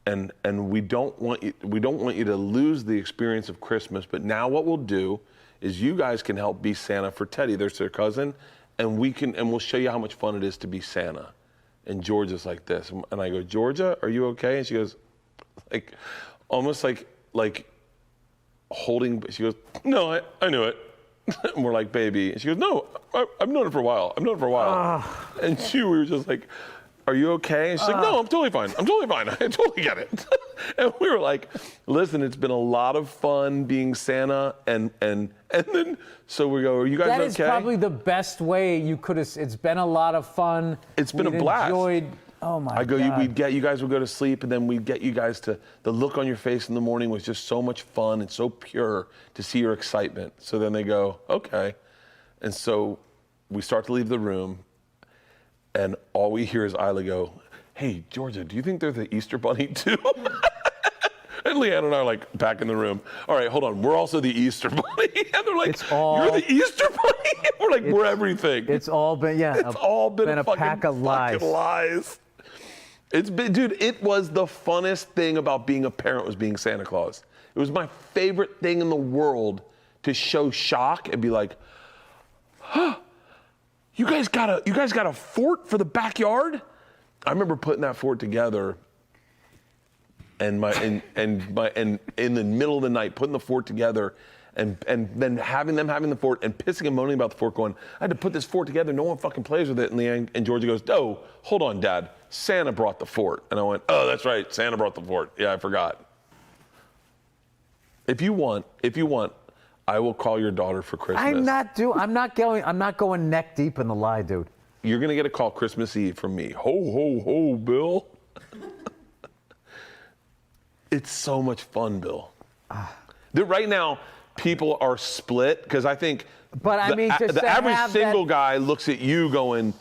B: And we don't want you to lose the experience of Christmas. But now what we'll do is you guys can help be Santa for Teddy. There's their cousin, and we'll show you how much fun it is to be Santa. And Georgia's like this, and I go, "Georgia, are you okay?" And she goes, like, almost like holding. She goes, "No, I knew it." And we're like, "Baby," and she goes, "No, I've known it for a while. And we were just like, "Are you okay?" And she's like, "No, I'm totally fine. I totally get it." And we were like, "Listen, it's been a lot of fun being Santa," and then so we go, "Are you guys okay?"
A: That is probably the best way you could have. It's been a lot of fun.
B: It's been a
A: We'd
B: blast.
A: Enjoyed. Oh my
B: I go,
A: God.
B: you guys would go to sleep, and then we'd get you guys to, the look on your face in the morning was just so much fun and so pure to see your excitement. So then they go, "Okay." And so we start to leave the room, and all we hear is Isla go, "Hey, Georgia, do you think they're the Easter Bunny too?" And Leanne and I are like back in the room. "All right, hold on. We're also the Easter Bunny." And they're like, "You're the Easter Bunny?" We're like, "We're everything."
A: It's all been
B: It's all been
A: a pack of lies.
B: Fucking lies. It's been, dude, it was the funnest thing about being a parent was being Santa Claus. It was my favorite thing in the world to show shock and be like, "Huh, you guys got a fort for the backyard?" I remember putting that fort together and in the middle of the night, putting the fort together and then having the fort and pissing and moaning about the fort, going, "I had to put this fort together, no one fucking plays with it." And Georgia goes, "Oh, hold on, Dad. Santa brought the fort." And I went, "Oh, that's right, Santa brought the fort. Yeah, I forgot." If you want, I will call your daughter for Christmas.
A: I'm not going neck deep in the lie, dude.
B: You're gonna get a call Christmas Eve from me. Ho ho ho, Bill. It's so much fun, Bill. Right now, people are split because I think
A: But I mean, just
B: the
A: to
B: average
A: have
B: single
A: that-
B: guy looks at you going,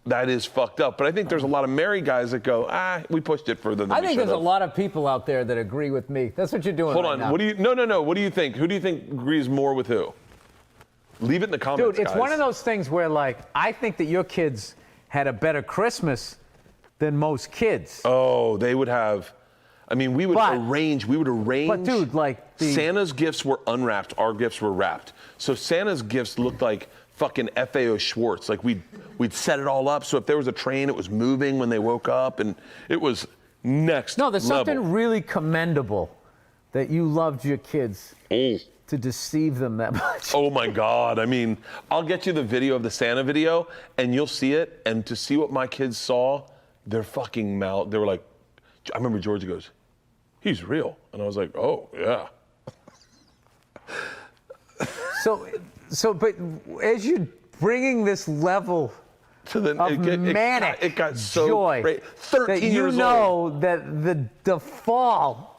B: that is fucked up. But I think there's a lot of married guys that go, we pushed it further than
C: I
B: we
C: think
B: should
C: there's a
B: have.
C: lot of people out there that agree with me. That's what you're doing
B: Hold
C: right
B: on.
C: now.
B: What do you? No. What do you think? Who do you think agrees more with who? Leave it in the comments,
C: Dude, it's
B: guys.
C: one of those things where, like, I think that your kids had a better Christmas than most kids.
B: Oh, they would have. I mean, we would arrange.
A: But dude, like
B: Santa's gifts were unwrapped. Our gifts were wrapped. So Santa's gifts looked like fucking FAO Schwartz. Like we'd set it all up. So if there was a train, it was moving when they woke up, and it was next.
A: No, there's
B: level.
A: something really commendable that you loved your kids to deceive them that much.
B: Oh my God. I mean, I'll get you the video of the Santa video and you'll see it. And to see what my kids saw, their fucking mouth, they were like, I remember Georgia goes, he's real. And I was like, oh, yeah.
A: But as you're bringing this level
B: So then
A: of manic
B: it got so
A: joy,
B: great. 13
A: that you
B: years
A: know
B: old.
A: that the fall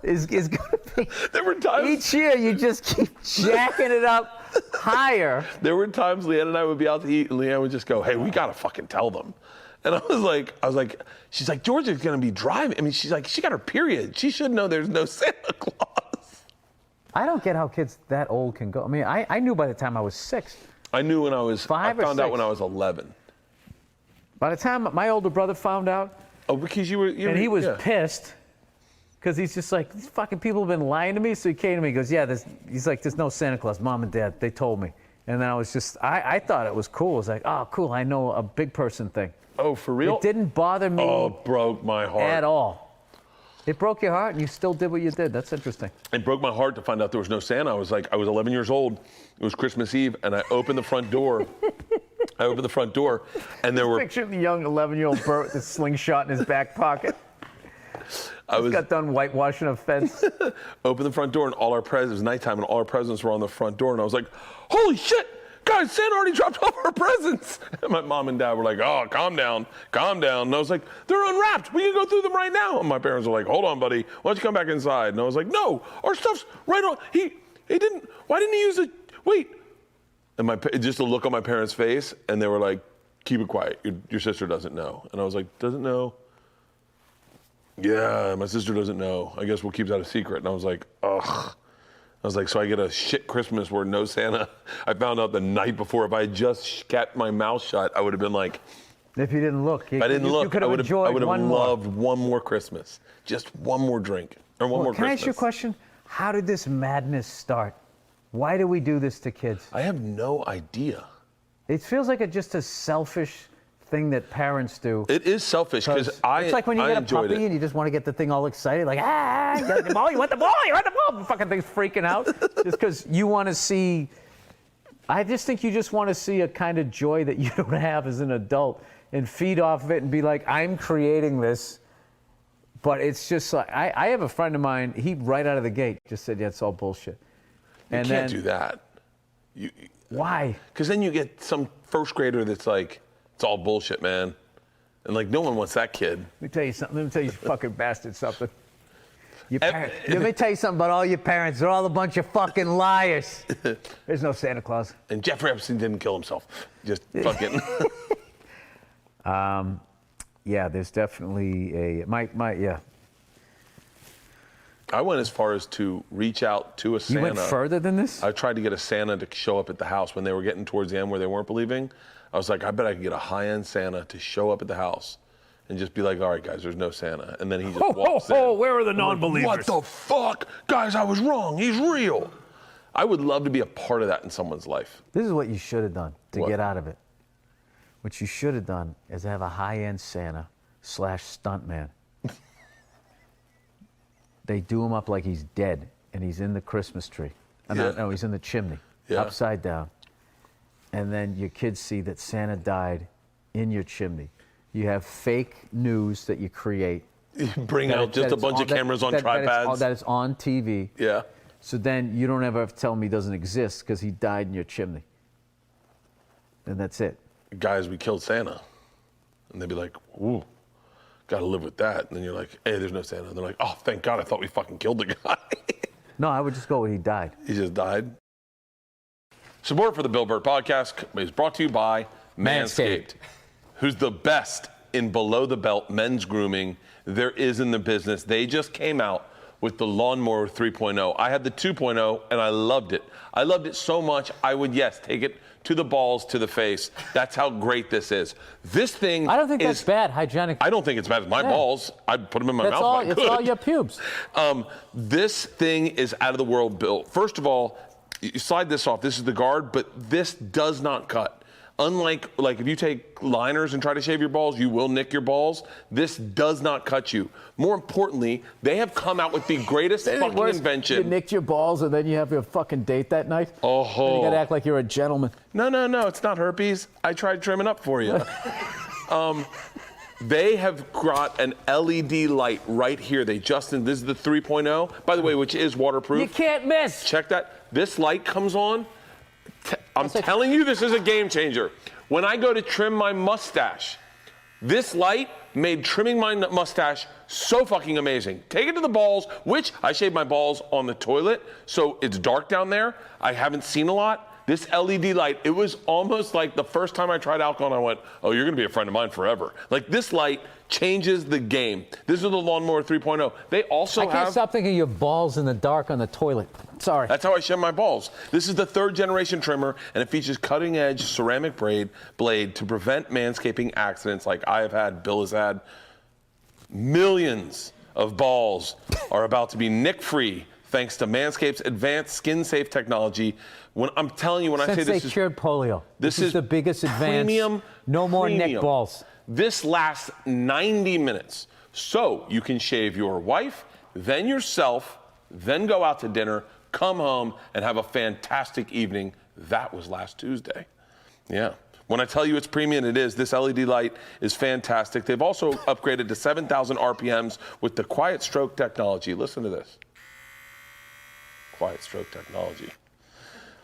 A: is going to be.
B: There were times.
A: Each year you just keep jacking it up higher.
B: There were times Leanne and I would be out to eat, and Leanne would just go, "Hey, we gotta fucking tell them." And I was like, she's like, Georgia's gonna be driving. I mean, she's like, she got her period. She should know there's no Santa Claus.
A: I don't get how kids that old can go. I mean, I knew by the time I was 6.
B: I knew when I was.
A: Five or
B: I found out
A: six.
B: when I was 11.
A: By the time my older brother found out,
B: Oh, because you were.
A: and he was
B: yeah.
A: pissed, because he's just like, these fucking people have been lying to me. So he came to me, he goes, yeah, he's like, there's no Santa Claus. Mom and Dad, they told me. And then I was just, I thought it was cool. I was like, oh, cool, I know a big person thing.
B: Oh, for real?
A: It didn't bother me
B: Oh, it broke my heart.
A: at all. It broke your heart, and you still did what you did. That's interesting.
B: It broke my heart to find out there was no Santa. I was 11 years old. It was Christmas Eve, and I opened the front door. And there were.
C: Picture the young 11-year-old Bert with a slingshot in his back pocket. Just got done whitewashing a fence.
B: Opened the front door, and all our presents, it was nighttime, and all our presents were on the front door. And I was like, holy shit, guys, Santa already dropped off our presents. And my mom and dad were like, oh, calm down. And I was like, they're unwrapped. We can go through them right now. And my parents were like, hold on, buddy. Why don't you come back inside? And I was like, no, our stuff's right on. He didn't, why didn't he use it? Wait. And just a look on my parents' face, and they were like, keep it quiet. Your sister doesn't know. And I was like, doesn't know? Yeah, my sister doesn't know. I guess we'll keep that a secret. And I was like, ugh. I was like, so I get a shit Christmas where no Santa. I found out the night before. If I had just kept my mouth shut, I would have been like,
A: If you didn't look,
B: if I didn't look,
A: you could
B: I
A: have
B: would have
A: enjoyed one more.
B: loved one more Christmas. Just one more drink. Or one more
A: Can I
B: Christmas.
A: ask you a question? How did this madness start? Why do we do this to kids?
B: I have no idea.
A: It feels like just a selfish thing that parents do.
B: It is selfish because
A: It's like when you get a
B: enjoyed
A: puppy
B: it.
A: and you just want to get the thing all excited, like, you got the ball, you want the ball, you want the ball. The fucking thing's freaking out. Just because you want to see, I just think you just want to see a kind of joy that you don't have as an adult and feed off of it and be like, I'm creating this. But it's just like, I have a friend of mine, he right out of the gate just said, yeah, it's all bullshit.
B: You can't do that.
A: Why?
B: Because then you get some first grader that's like, it's all bullshit, man. And like, no one wants that kid.
C: Let me tell you something. Let me tell you fucking bastard something.
A: Let me tell you something about all your parents. They're all a bunch of fucking liars.
C: There's no Santa Claus.
B: And Jeffrey Epstein didn't kill himself. Just fucking.
A: Yeah, there's definitely yeah.
B: I went as far as to reach out to a Santa.
A: You went further than this?
B: I tried to get a Santa to show up at the house when they were getting towards the end where they weren't believing. I was like, I bet I could get a high-end Santa to show up at the house and just be like, all right, guys, there's no Santa. And then he just walks in.
C: Where are the non-believers?
B: What the fuck? Guys, I was wrong. He's real. I would love to be a part of that in someone's life.
A: This is what you should have done to
B: What?
A: get out of it. What you should have done is have a high-end Santa / stuntman. They do him up like he's dead, and he's in the Christmas tree.
B: Yeah.
A: No, he's in the chimney,
B: Yeah.
A: upside down. And then your kids see that Santa died in your chimney. You have fake news that you create.
B: bring out just a bunch of cameras on tripods.
A: That is on TV.
B: Yeah.
A: So then you don't ever have to tell him he doesn't exist because he died in your chimney. And that's it.
B: Guys, we killed Santa. And they'd be like, ooh, gotta live with that. And then you're like, hey, there's no Santa. And they're like, oh, thank God, I thought we fucking killed the guy.
A: No, I would just go with he died.
B: He just died. Support for the Bill Bert podcast is brought to you by Manscaped, who's the best in below-the-belt men's grooming there is in the business. They just came out with the Lawnmower 3.0. I had the 2.0, and I loved it. I loved it so much, I would, take it to the balls, to the face. That's how great this is. This thing
A: I don't think that's bad, hygienic.
B: I don't think it's bad. My balls, I'd put them in my mouth if I could.
A: It's all your pubes.
B: This thing is out of the world, Bill. First of all, you slide this off. This is the guard, but this does not cut. Unlike if you take liners and try to shave your balls, you will nick your balls. This does not cut you. More importantly, they have come out with the greatest fucking invention.
A: You nicked your balls and then you have your fucking date that night?
B: Oh.
A: Then you gotta act like you're a gentleman.
B: No, it's not herpes. I tried trimming up for you. They have got an LED light right here. This is the 3.0, by the way, which is waterproof.
A: You can't miss.
B: Check that. This light comes on. I'm telling you, this is a game changer. When I go to trim my mustache, this light made trimming my mustache so fucking amazing. Take it to the balls, which I shave my balls on the toilet, so it's dark down there. I haven't seen a lot. This LED light, it was almost like the first time I tried alcohol and I went, oh, you're gonna be a friend of mine forever. Like, this light changes the game. This is the Lawnmower 3.0. They also
A: I can't stop thinking of your balls in the dark on the toilet. Sorry.
B: That's how I shave my balls. This is the 3rd generation trimmer, and it features cutting-edge ceramic blade to prevent manscaping accidents like I have had, Bill has had. Millions of balls are about to be nick-free thanks to Manscaped's advanced skin-safe technology. I'm telling you, when I say this is
A: cured polio. This is the biggest advance.
B: Premium.
A: No more neck balls.
B: This lasts 90 minutes. So you can shave your wife, then yourself, then go out to dinner, come home, and have a fantastic evening. That was last Tuesday. Yeah. When I tell you it's premium, it is. This LED light is fantastic. They've also upgraded to 7,000 RPMs with the Quiet Stroke technology. Listen to this. Quiet Stroke technology.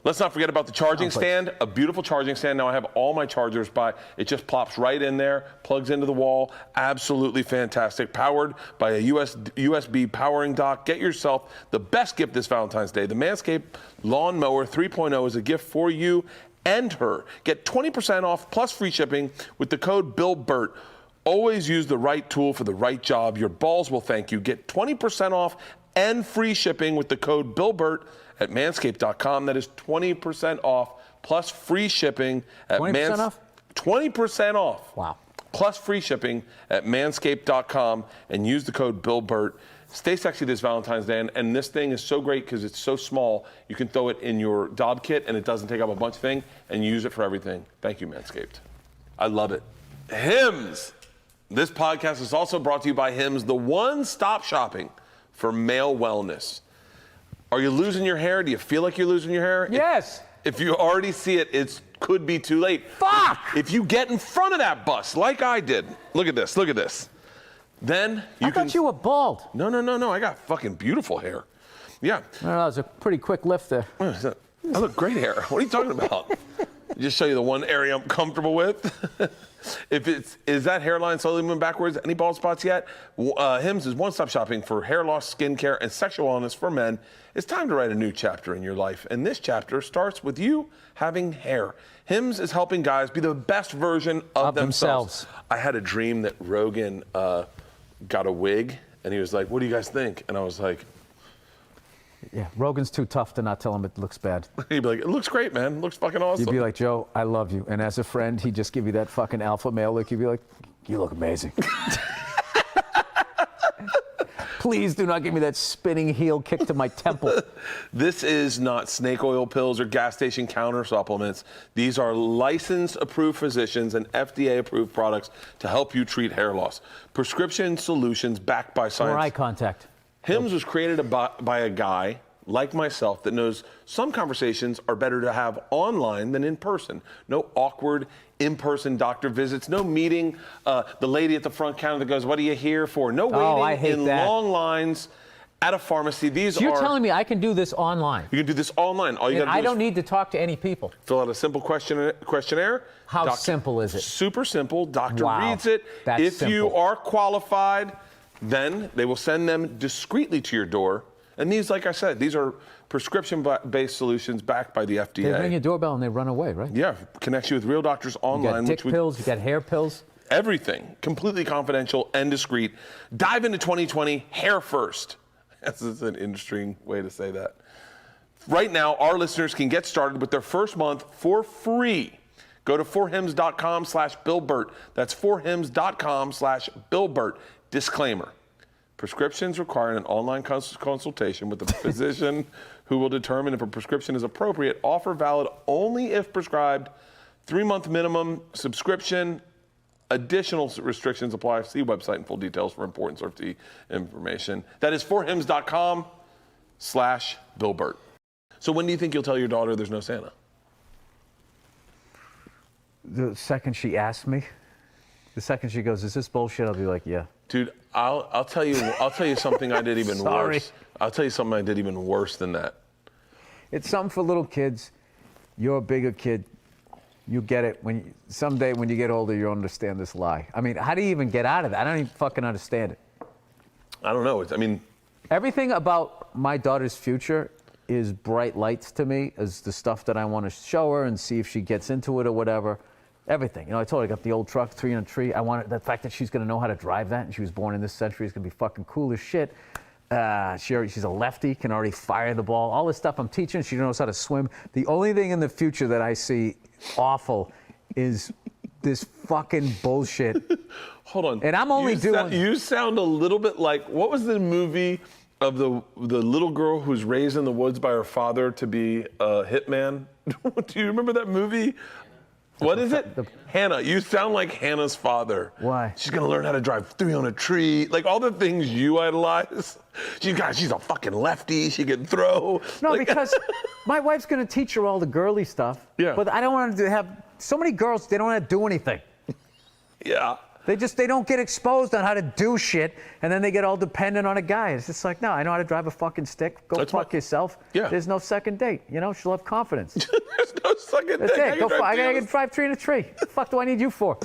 B: Let's not forget about the charging stand, a beautiful charging stand. Now I have all my chargers it just plops right in there, plugs into the wall, absolutely fantastic. Powered by a USB powering dock. Get yourself the best gift this Valentine's Day. The Manscaped Lawnmower 3.0 is a gift for you and her. Get 20% off plus free shipping with the code BILLBERT. Always use the right tool for the right job. Your balls will thank you. Get 20% off and free shipping with the code BILLBERT at manscaped.com. That is 20% off plus free shipping at
A: 20% off?
B: 20% off.
A: Wow.
B: Plus free shipping at manscaped.com and use the code BILLBERT. Stay sexy this Valentine's Day. And this thing is so great because it's so small. You can throw it in your Dob kit and it doesn't take up a bunch of things and use it for everything. Thank you, Manscaped. I love it. Hims. This podcast is also brought to you by Hims, the one-stop shopping for male wellness. Are you losing your hair? Do you feel like you're losing your hair?
A: Yes.
B: If you already see it, it could be too late.
A: Fuck!
B: If you get in front of that bus, like I did, look at this. Then you
A: I thought you were bald.
B: No. I got fucking beautiful hair. Yeah.
A: I don't know, it was a pretty quick lift there.
B: I look great hair. What are you talking about? Just show you the one area I'm comfortable with. Is that hairline slowly moving backwards? Any bald spots yet? Hims is one-stop shopping for hair loss, skincare, and sexual wellness for men. It's time to write a new chapter in your life, and this chapter starts with you having hair. Hims is helping guys be the best version of themselves. I had a dream that Rogan got a wig, and he was like, "What do you guys think?" And I was like,
A: Yeah, Rogan's too tough to not tell him it looks bad.
B: he'd be like, "It looks great, man. It looks fucking awesome."
A: You'd be like, Joe, I love you. And as a friend, he'd just give you that fucking alpha male look. You'd be like, you look amazing. Please do not give me that spinning heel kick to my temple.
B: This is not snake oil pills or gas station counter supplements. These are licensed, approved physicians and FDA-approved products to help you treat hair loss. Prescription solutions backed by science.
A: Or eye contact.
B: Hims was created by a guy like myself, that knows some conversations are better to have online than in person. No awkward in-person doctor visits, no meeting the lady at the front counter that goes, "What are you here for?" No waiting
A: I hate
B: in
A: that.
B: long lines at a pharmacy.
A: So you're telling me I can do this online?
B: You can do this online. All you
A: And
B: got to
A: I
B: do
A: don't
B: is
A: need to talk to any people.
B: fill out a simple questionnaire.
A: How simple is it?
B: Super simple. Doctor
A: Wow,
B: reads it.
A: that's
B: If you
A: simple.
B: are qualified, then they will send them discreetly to your door. And these, like I said, these are prescription-based solutions backed by the FDA.
A: They ring your doorbell and they run away, right?
B: Yeah, connects you with real doctors
A: You
B: online.
A: got dick pills, you got hair pills.
B: Everything, completely confidential and discreet. Dive into 2020 hair first. This is an interesting way to say that. Right now, our listeners can get started with their first month for free. Go to forhims.com/BillBert. That's forhims.com/BillBert. Disclaimer. Prescriptions require an online consultation with a physician who will determine if a prescription is appropriate. Offer valid only if prescribed. 3-month minimum subscription. Additional restrictions apply. See website and full details for important safety information. That is forhims.com/BillBert. So when do you think you'll tell your daughter there's no Santa?
A: The second she asks me, the second she goes, "Is this bullshit?" I'll be like, "Yeah."
B: Dude, I'll tell you something I did even
A: Sorry.
B: worse. I'll tell you something I did even worse than that.
A: It's something for little kids. You're a bigger kid. You get it someday when you get older, you'll understand this lie. I mean, how do you even get out of that? I don't even fucking understand it.
B: I don't know.
A: Everything about my daughter's future is bright lights to me, is the stuff that I want to show her and see if she gets into it or whatever. Everything. I told her I got the old truck, 3 in a tree. I want the fact that she's going to know how to drive that, and she was born in this century is going to be fucking cool as shit. She's a lefty, can already fire the ball. All this stuff I'm teaching, she knows how to swim. The only thing in the future that I see awful is this fucking bullshit.
B: Hold on.
A: And I'm only doing...
B: You sound a little bit like, what was the movie of the little girl who's raised in the woods by her father to be a hitman? Do you remember that movie? What is it? Hannah. You sound like Hannah's father.
A: Why?
B: She's going to learn how to drive 3 on a tree. Like all the things you idolize. She's a fucking lefty. She can throw.
A: No, because my wife's going to teach her all the girly stuff.
B: Yeah.
A: But I don't want to have... So many girls, they don't want to do anything.
B: Yeah.
A: They don't get exposed on how to do shit, and then they get all dependent on a guy. It's just like, no, I know how to drive a fucking stick. Go fuck yourself.
B: Yeah.
A: There's no second date. She'll have confidence.
B: There's no second
A: That's
B: thing.
A: it. Go fuck. I can drive 3 in a tree. What the fuck do I need you for?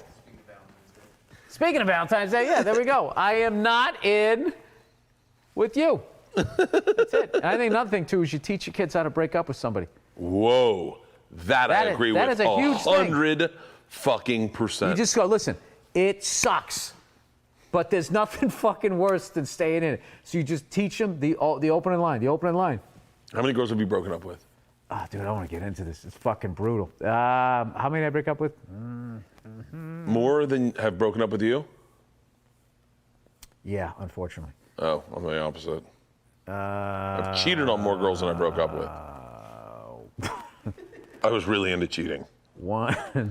A: Speaking of Valentine's Day, yeah, there we go. I am not in with you. That's it. And I think another thing, too, is you teach your kids how to break up with somebody.
B: Whoa. That I agree with.
A: That is a huge thing.
B: 100%.
A: You just go, listen, it sucks, but there's nothing fucking worse than staying in it. So you just teach them the opening line,
B: How many girls have you broken up with?
A: Dude, I don't want to get into this. It's fucking brutal. How many did I break up with?
B: More than have broken up with you?
A: Yeah, unfortunately.
B: Oh, I'm the opposite. I've cheated on more girls than I broke up with. I was really into cheating.
A: One.
B: I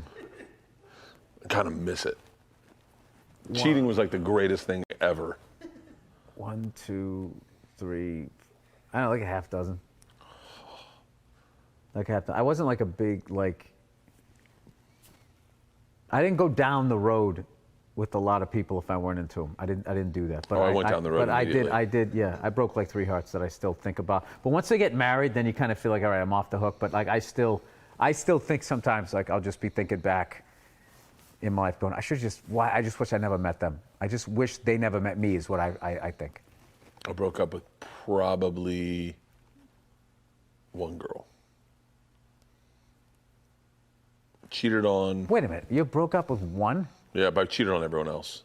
B: kind of miss it. Cheating was like the greatest thing ever.
A: 1, 2, 3. I don't know, like a half dozen. I wasn't like a big, I didn't go down the road with a lot of people if I weren't into them. I didn't do that. But
B: I went down the road
A: But
B: immediately.
A: I did, yeah. I broke like 3 hearts that I still think about. But once they get married, then you kind of feel like, all right, I'm off the hook. But I still think sometimes I'll just be thinking back in my life going, I just wish I never met them. I just wish they never met me is what I think.
B: I broke up with probably 1 girl. Cheated on.
A: Wait a minute, you broke up with 1?
B: Yeah, but I cheated on everyone else.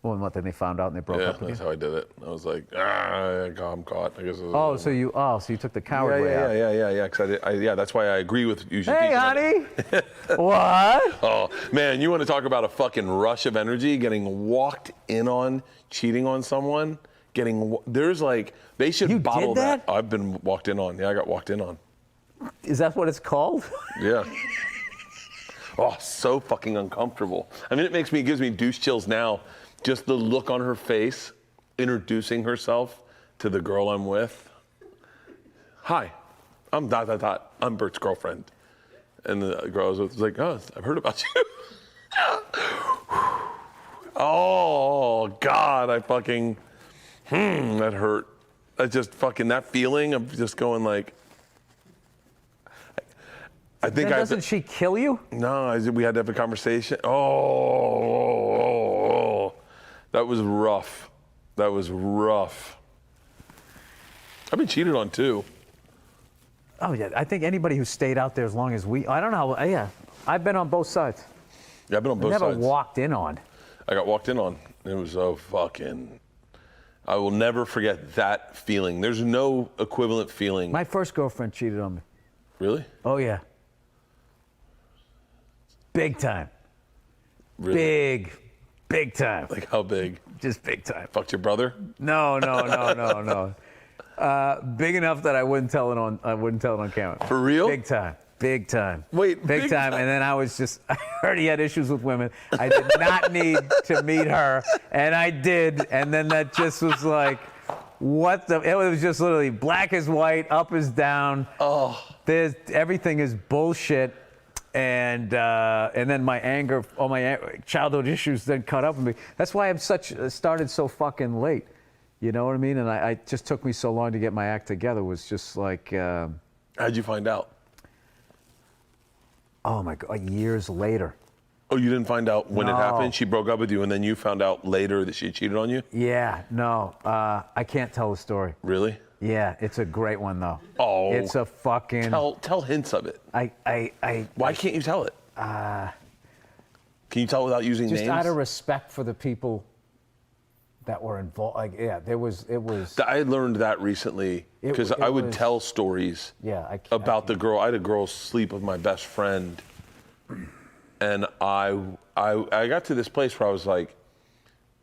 A: Well, and what, then they found out and they broke
B: Yeah,
A: up again?
B: that's how I did it. I was like, I'm caught. I guess.
A: So you took the coward way out.
B: Yeah. Because that's why I agree with you. Should
A: Hey,
B: teach them.
A: honey. What?
B: Oh man, you want to talk about a fucking rush of energy? Getting walked in on, cheating on someone. They should
A: You
B: bottle
A: did that?
B: I've been walked in on. Yeah, I got walked in on.
A: Is that what it's called?
B: Yeah. Oh, so fucking uncomfortable. I mean, it gives me douche chills now. Just the look on her face, introducing herself to the girl I'm with. Hi, I'm ... I'm Bert's girlfriend. And the girl was like, oh, I've heard about you. Oh, God, I fucking, that hurt. I just fucking, that feeling of just going like, I think
A: Then doesn't she kill you?
B: No, we had to have a conversation. Oh, that was rough. That was rough. I've been cheated on too.
A: Oh yeah, I think anybody who stayed out there as long as I don't know. Yeah, I've been on both sides.
B: Yeah, I've been on both
A: Never
B: sides.
A: walked in on.
B: I got walked in on. It was so fucking. I will never forget that feeling. There's no equivalent feeling.
A: My first girlfriend cheated on me.
B: Really?
A: Oh yeah. Big time.
B: Really?
A: Big time.
B: Like how big?
A: Just big time.
B: Fucked your brother?
A: No. Big enough that I wouldn't tell it on camera.
B: For real?
A: Big time.
B: Wait,
A: big time. And then I heard he had issues with women. I did not need to meet her, and I did. And then that just was like, it was just literally black is white, up is down.
B: Oh.
A: Everything is bullshit. And then my anger, all my childhood issues then caught up with me. That's why I'm started so fucking late. You know what I mean? And I just took me so long to get my act together. It was just like.
B: How'd you find out?
A: Oh my God, years later.
B: Oh, you didn't find out when it
A: No.
B: happened? She broke up with you and then you found out later that she cheated on you?
A: Yeah, no, I can't tell the story.
B: Really?
A: Yeah, it's a great one though.
B: Oh.
A: It's a fucking.
B: Tell hints of it. Why can't you tell it? Can you tell without using
A: just
B: names?
A: out of respect for the people that were involved. Like, yeah, it was.
B: I learned that recently because I would tell stories about the girl. I had a girl sleep with my best friend, and I got to this place where I was like,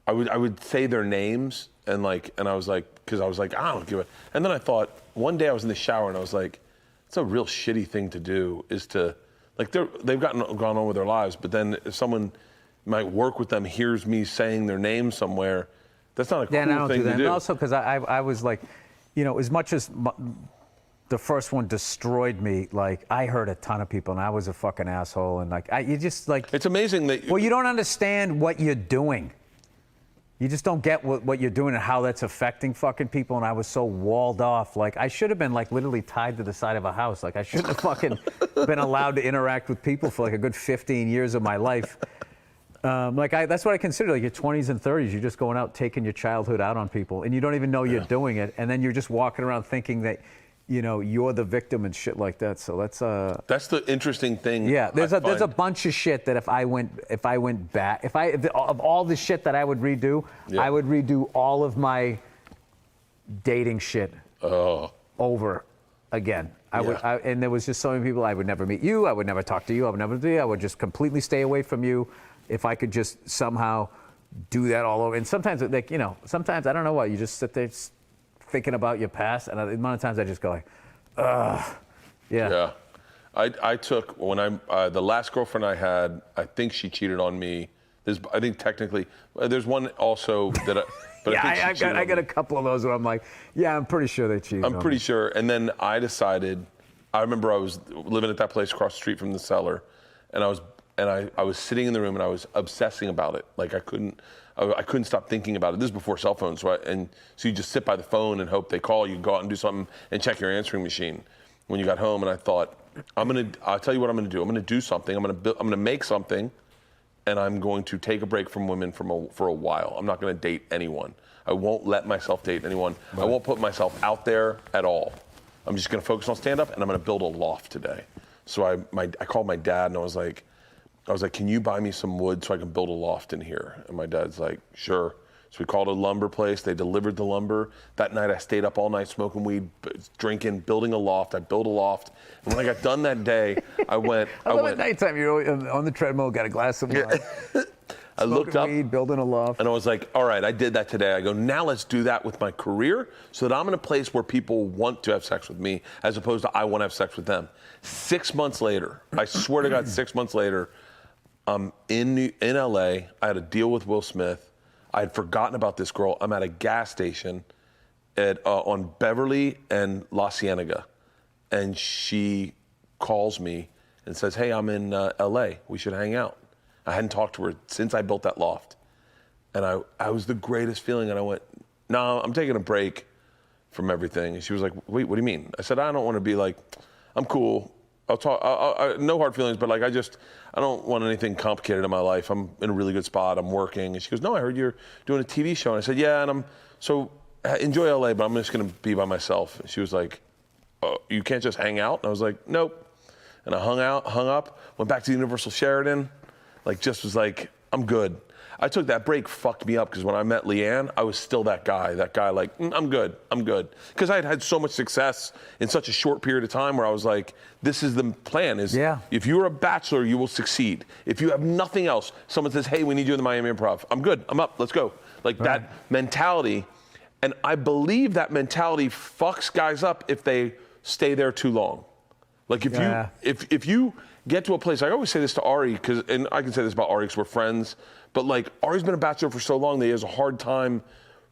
B: I would say their names and I was like, because I was like, I don't give a. And then I thought one day I was in the shower and I was like, it's a real shitty thing to do is to, like they've gone on with their lives, but then if someone might work with them hears me saying their name somewhere. That's not a cool
A: I don't
B: thing
A: do that.
B: to do.
A: And also because I was like, as much as the first one destroyed me, like I hurt a ton of people and I was a fucking asshole and you just like.
B: It's amazing that.
A: Well, you don't understand what you're doing. You just don't get what you're doing and how that's affecting fucking people. And I was so walled off. Like I should have been like literally tied to the side of a house. Like I shouldn't have fucking been allowed to interact with people for like a good 15 years of my life. That's what I consider like your 20s and 30s. You're just going out taking your childhood out on people, and you don't even know you're doing it, and then you're just walking around thinking that, you're the victim and shit like that. So that's
B: the interesting thing.
A: Yeah, there's a bunch of shit that if I went back, of all the shit that I would redo, I would redo all of my dating shit over again. And there was just so many people. I would never meet you. I would never talk to you. I would never do you. I would just completely stay away from you. If I could just somehow do that all over. And sometimes, sometimes I don't know why, you just sit there thinking about your past. And the amount of times I just go like, ugh. Yeah.
B: I took, the last girlfriend I had, I think she cheated on me. I think technically, there's one also that
A: I got a couple of those where I'm like, yeah, I'm pretty sure they cheated on me.
B: I'm pretty sure. And then I decided, I remember I was living at that place across the street from the cellar, and I was sitting in the room and I was obsessing about it. Like I couldn't stop thinking about it. This is before cell phones, right? And so you just sit by the phone and hope they call. You go out and do something and check your answering machine when you got home. And I thought, I'll tell you what I'm gonna do. I'm gonna do something. I'm gonna make something, and I'm going to take a break from women for a while. I'm not gonna date anyone. I won't let myself date anyone. Right. I won't put myself out there at all. I'm just gonna focus on stand-up, and I'm gonna build a loft today. So I called my dad and I was like, can you buy me some wood so I can build a loft in here? And my dad's like, sure. So we called a lumber place. They delivered the lumber. That night I stayed up all night smoking weed, drinking, building a loft. I built a loft. And when I got done that day, I went.
A: At nighttime, you're on the treadmill, got a glass of wine.
B: I looked up,
A: weed, building a loft.
B: And I was like, all right, I did that today. I go, now let's do that with my career so that I'm in a place where people want to have sex with me as opposed to I want to have sex with them. 6 months later, I swear to God, 6 months later, I'm in LA. I had a deal with Will Smith. I had forgotten about this girl. I'm at a gas station, on Beverly and La Cienega, and she calls me and says, "Hey, I'm in L.A. We should hang out." I hadn't talked to her since I built that loft, and I was the greatest feeling. And I went, "No, I'm taking a break from everything." And she was like, "Wait, what do you mean?" I said, "I don't want to be like, I'm cool. I'll talk. No hard feelings, but like I don't want anything complicated in my life. I'm in a really good spot. I'm working." And she goes, "No, I heard you're doing a TV show." And I said, "Yeah, and enjoy LA, but I'm just gonna be by myself." And she was like, "Oh, you can't just hang out?" And I was like, "Nope." And I hung up, went back to Universal Sheridan, just was like, I'm good. I took that break, fucked me up, because when I met Leanne, I was still that guy like, I'm good. Because I had had so much success in such a short period of time where I was like, this is the plan, if you're a bachelor, you will succeed. If you have nothing else, someone says, "Hey, we need you in the Miami Improv." I'm good, I'm up, let's go. That mentality, and I believe that mentality fucks guys up if they stay there too long. If you get to a place, I always say this to Ari, and I can say this about Ari because we're friends, but Ari's been a bachelor for so long that he has a hard time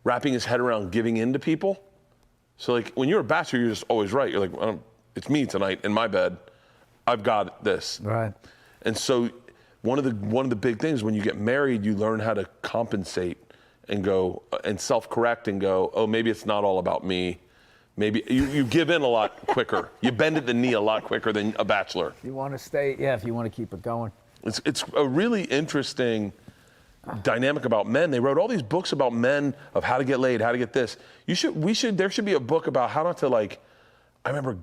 B: wrapping his head around giving in to people. So when you're a bachelor, you're just always right. You're like, it's me tonight in my bed. I've got this.
A: Right.
B: And so one of the big things when you get married, you learn how to compensate and go and self-correct and go, oh, maybe it's not all about me. Maybe you give in a lot quicker. You bend at the knee a lot quicker than a bachelor.
A: If you want to stay, if you want to keep it going.
B: It's a really interesting dynamic about men. They wrote all these books about men of how to get laid, how to get this. There should be a book about how not to I remember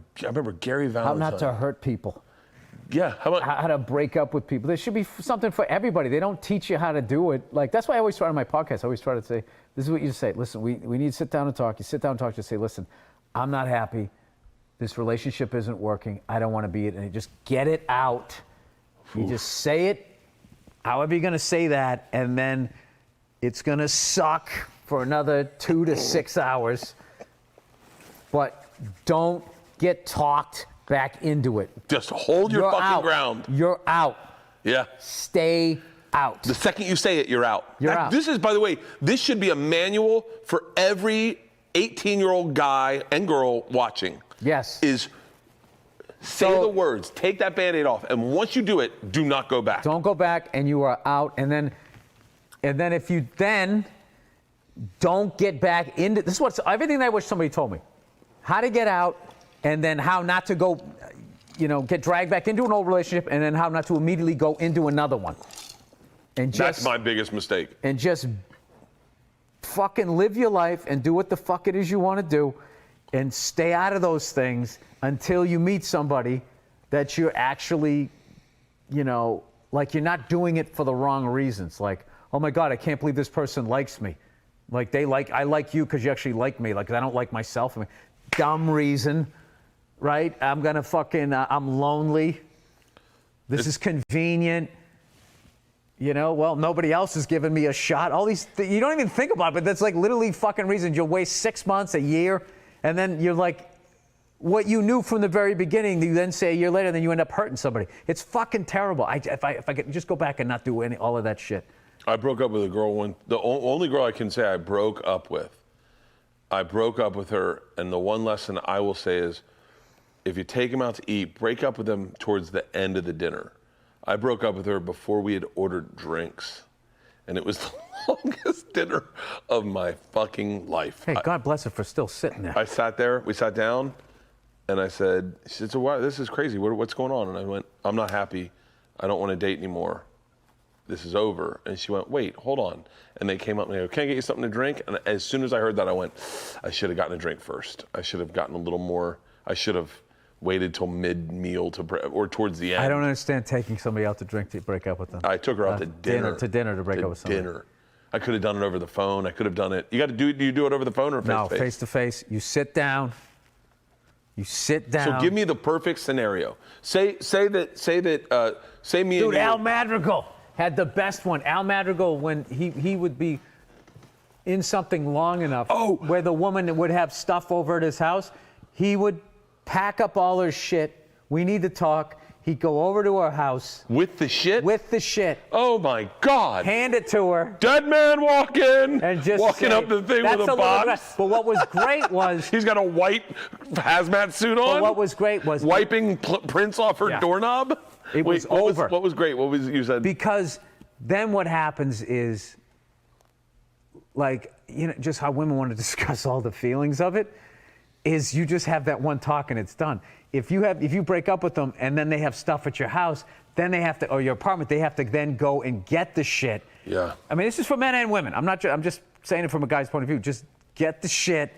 B: Gary Valentine.
A: How not to hurt people.
B: Yeah.
A: How to break up with people. There should be something for everybody. They don't teach you how to do it. That's why I always try on my podcast. I always try to say, this is what you say. Listen, we need to sit down and talk. You sit down and talk. You say, listen, I'm not happy. This relationship isn't working. I don't want to be it. And you just get it out. You just say it, however you're going to say that, and then it's going to suck for another 2 to 6 hours. But don't get talked back into it.
B: Just hold your fucking ground.
A: You're out.
B: Yeah.
A: Stay out.
B: The second you say it, you're out.
A: You're out.
B: This is, by the way, this should be a manual for every 18-year-old guy and girl watching.
A: Yes.
B: Is say the words, take that Band-Aid off, and once you do it, do not go back.
A: Don't go back, and you are out. And then if you then don't get back into this is what everything I wish somebody told me. How to get out, and then how not to go, get dragged back into an old relationship, and then how not to immediately go into another one. And
B: that's my biggest mistake.
A: And just fucking live your life and do what the fuck it is you want to do, and stay out of those things until you meet somebody that you're actually, you're not doing it for the wrong reasons. Like, oh my God, I can't believe this person likes me. I like you because you actually like me. I don't like myself. Dumb reason, right? I'm gonna I'm lonely. This is convenient. Well, nobody else is giving me a shot. All these, you don't even think about it, but that's literally fucking reasons. You'll waste 6 months, a year, and then you're what you knew from the very beginning, you then say a year later, then you end up hurting somebody. It's fucking terrible. If I could just go back and not do all of that shit.
B: I broke up with a girl the only girl I can say I broke up with. I broke up with her, and the one lesson I will say is, if you take them out to eat, break up with them towards the end of the dinner. I broke up with her before we had ordered drinks, and it was the longest dinner of my fucking life.
A: Hey, God bless her for still sitting there.
B: I sat there, we sat down, and I said, she said, so why, this is crazy, what's going on? And I went, I'm not happy, I don't want to date anymore. This is over. And she went, wait, hold on. And they came up and they go, can I get you something to drink? And as soon as I heard that, I went, I should have gotten a drink first. I should have gotten a little more, I should have waited till mid-meal or towards the end.
A: I don't understand taking somebody out to drink to break up with them.
B: I took her out to dinner.
A: To dinner to break up with somebody.
B: Dinner. I could have done it over the phone. I could have done it. Do you do it over the phone or face-to-face?
A: No, face-to-face. You sit down.
B: So give me the perfect scenario. Say me
A: Dude,
B: and you.
A: Al Madrigal had the best one. Al Madrigal, when he would be in something long enough where the woman would have stuff over at his house, he would pack up all her shit. We need to talk.
C: He'd go over to her house
B: With the shit?
C: with the shit,
B: Oh my God.
C: hand it to her,
B: Dead man walking.
C: and just
B: walking
C: say,
B: up the thing
C: "That's
B: with a
C: little
B: box.
C: bit." But what was great was,
B: He's got a white hazmat suit on.
C: but what was great was
B: wiping prints off her
C: Yeah.
B: doorknob.
C: It was
B: what
C: over.
B: what was great? What was you said?
C: because then what happens is, like, you know, just how women want to discuss all the feelings of it, is you just have that one talk and it's done. If you break up with them and then they have stuff at your house, then they have to, or your apartment, they have to then go and get the shit.
B: Yeah.
C: I mean, this is for men and women. I'm just saying it from a guy's point of view. Just get the shit,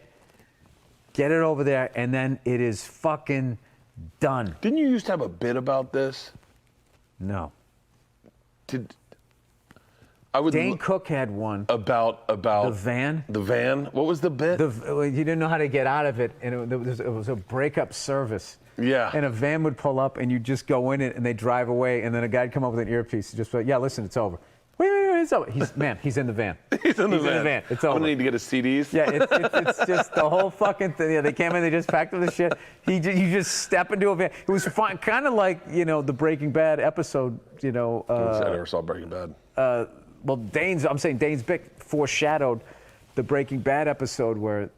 C: get it over there, and then it is fucking done.
B: Didn't you used to have a bit about this?
C: No.
B: I would
C: Dane Cook had one.
B: about
C: The van.
B: The van. What was the bit?
C: You didn't know how to get out of it, and it was a breakup service.
B: Yeah.
C: And a van would pull up, and you just go in it, and they drive away, and then a guy'd come up with an earpiece and just be like, "Yeah, listen, it's over." Wait, it's over. He's in the van.
B: He's in the van.
C: It's
B: I'm
C: over.
B: gonna need to get his CDs.
C: Yeah, it's just the whole fucking thing. Yeah, they came in, they just packed up the shit. You just step into a van. It was fun, kind of like, you know, the Breaking Bad episode, you know.
B: I never saw Breaking Bad.
C: Well, I'm saying Dane's Bick foreshadowed the Breaking Bad episode where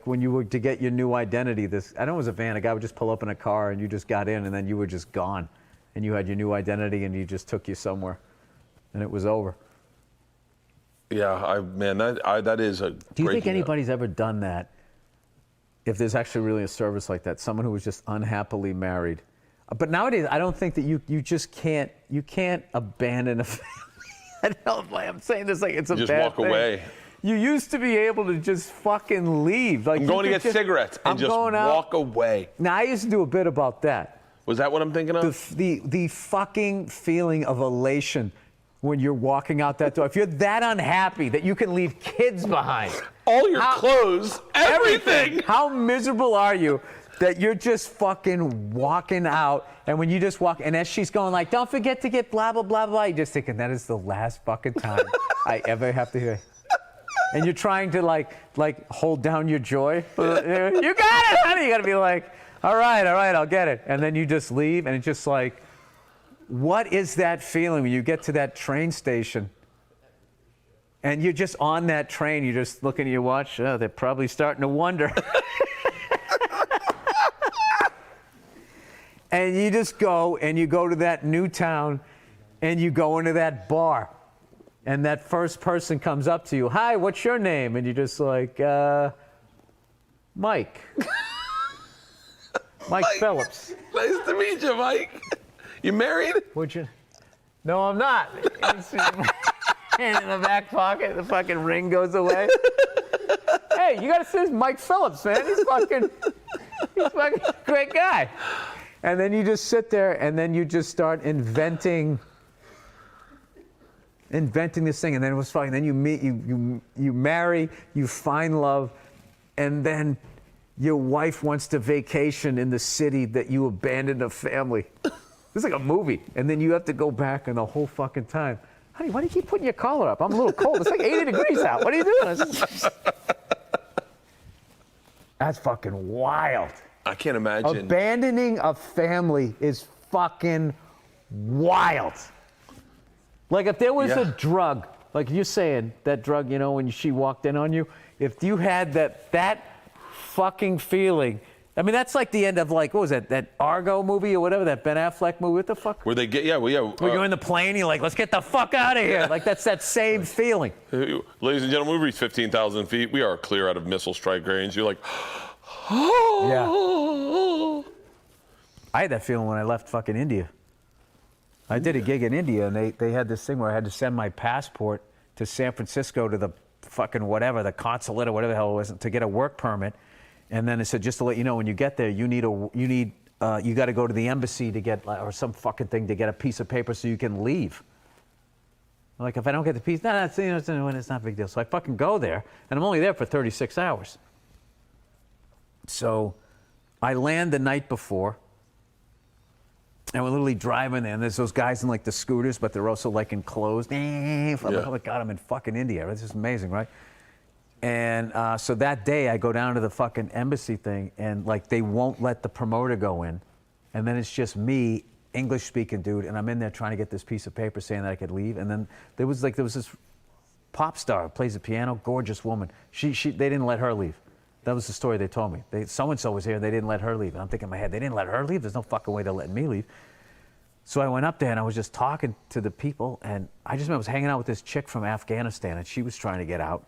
C: when you were to get your new identity, I know it was a van, a guy would just pull up in a car and you just got in and then you were just gone. And you had your new identity and he just took you somewhere. And it was over.
B: Yeah, that is a.
C: Do you think
B: breaking up.
C: anybody's ever done that? If there's actually really a service like that, someone who was just unhappily married. But nowadays, I don't think that you just can't abandon a family. I don't know why I'm saying this like it's a
B: Just
C: bad
B: walk
C: thing.
B: away.
C: You used to be able to just fucking leave. Like
B: I'm going to get cigarettes and just walk away.
C: Now I used to do a bit about that.
B: Was that what I'm thinking of?
C: The fucking feeling of elation when you're walking out that door. If you're that unhappy that you can leave kids behind.
B: All your clothes, everything.
C: How miserable are you that you're just fucking walking out, and when you just walk, and as she's going like, "Don't forget to get blah, blah, blah, blah," you're just thinking, that is the last fucking time I ever have to hear. And you're trying to like hold down your joy. You got it, honey. You got to be like, all right, I'll get it. And then you just leave, and it's just like, what is that feeling when you get to that train station and you're just on that train, you're just looking at your watch, oh, they're probably starting to wonder. And you just go, and you go to that new town, and you go into that bar, and that first person comes up to you, "Hi, what's your name?" And you're just like, Mike. Mike Phillips.
B: Nice to meet you, Mike. You married?
C: Would you? No, I'm not. And in the back pocket, the fucking ring goes away. Hey, you gotta see this Mike Phillips, man. He's fucking a great guy. And then you just sit there, and then you just start inventing this thing, and then it was fine. Then you meet, you marry, you find love, and then your wife wants to vacation in the city that you abandoned a family. It's like a movie. And then you have to go back, and the whole fucking time, "Honey, why do you keep putting your collar up? I'm a little cold. It's like 80 degrees out. What are you doing?" That's fucking wild.
B: I can't imagine.
C: Abandoning a family is fucking wild. Like if there was a drug, like you're saying, that drug, you know, when she walked in on you, if you had that fucking feeling, I mean, that's like the end of like, what was that Argo movie or whatever, that Ben Affleck movie, what the fuck?
B: Where they get, where
C: you're in the plane, you're like, let's get the fuck out of here. Like that's that same feeling.
B: Ladies and gentlemen, we reached 15,000 feet. We are clear out of missile strike range. You're like,
C: Yeah. I had that feeling when I left fucking India. I did a gig in India, and they had this thing where I had to send my passport to San Francisco to the fucking whatever, the consulate or whatever the hell it was, to get a work permit. And then it said, just to let you know, when you get there, you got to go to the embassy to get, or some fucking thing, to get a piece of paper so you can leave. Like, if I don't get the piece, it's not a big deal. So I fucking go there, and I'm only there for 36 hours. So I land the night before, and we're literally driving there, and there's those guys in like the scooters, but they're also like enclosed. Oh my God, I'm in fucking India. This is amazing, right? And so that day I go down to the fucking embassy thing, and like they won't let the promoter go in. And then it's just me
A: English-speaking dude, and I'm in there trying to get this piece of paper saying that I could leave. And then there was this pop star, plays the piano, gorgeous woman. They didn't let her leave. That was the story they told me. So-and-so was here, they didn't let her leave. And I'm thinking in my head, they didn't let her leave? There's no fucking way they're letting me leave. So I went up there and I was just talking to the people, and I just remember I was hanging out with this chick from Afghanistan, and she was trying to get out.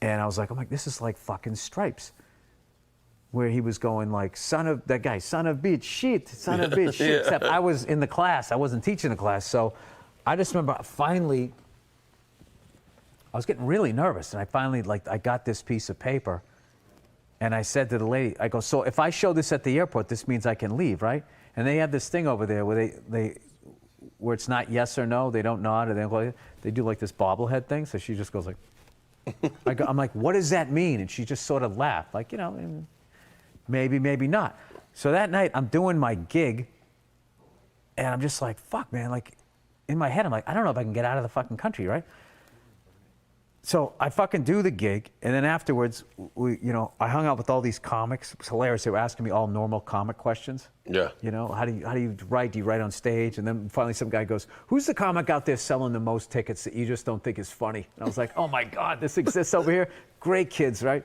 A: And I was like, this is like fucking Stripes, where he was going like, son of bitch, shit, son of bitch, shit. Except I was in the class, I wasn't teaching the class. So I just remember finally, I was getting really nervous, and I finally, I got this piece of paper, and I said to the lady, I go, so if I show this at the airport, this means I can leave, right? And they have this thing over there where where it's not yes or no, they don't nod, or they do like this bobblehead thing. So she just goes like, I'm like, what does that mean? And she just sort of laughed, like, maybe, maybe not. So that night I'm doing my gig, and I'm just like, fuck, man, like in my head, I'm like, I don't know if I can get out of the fucking country, right? So I fucking do the gig, and then afterwards, I hung out with all these comics. It was hilarious. They were asking me all normal comic questions.
B: Yeah.
A: How do you write? Do you write on stage? And then finally some guy goes, who's the comic out there selling the most tickets that you just don't think is funny? And I was like, oh my God, this exists over here? Great kids, right?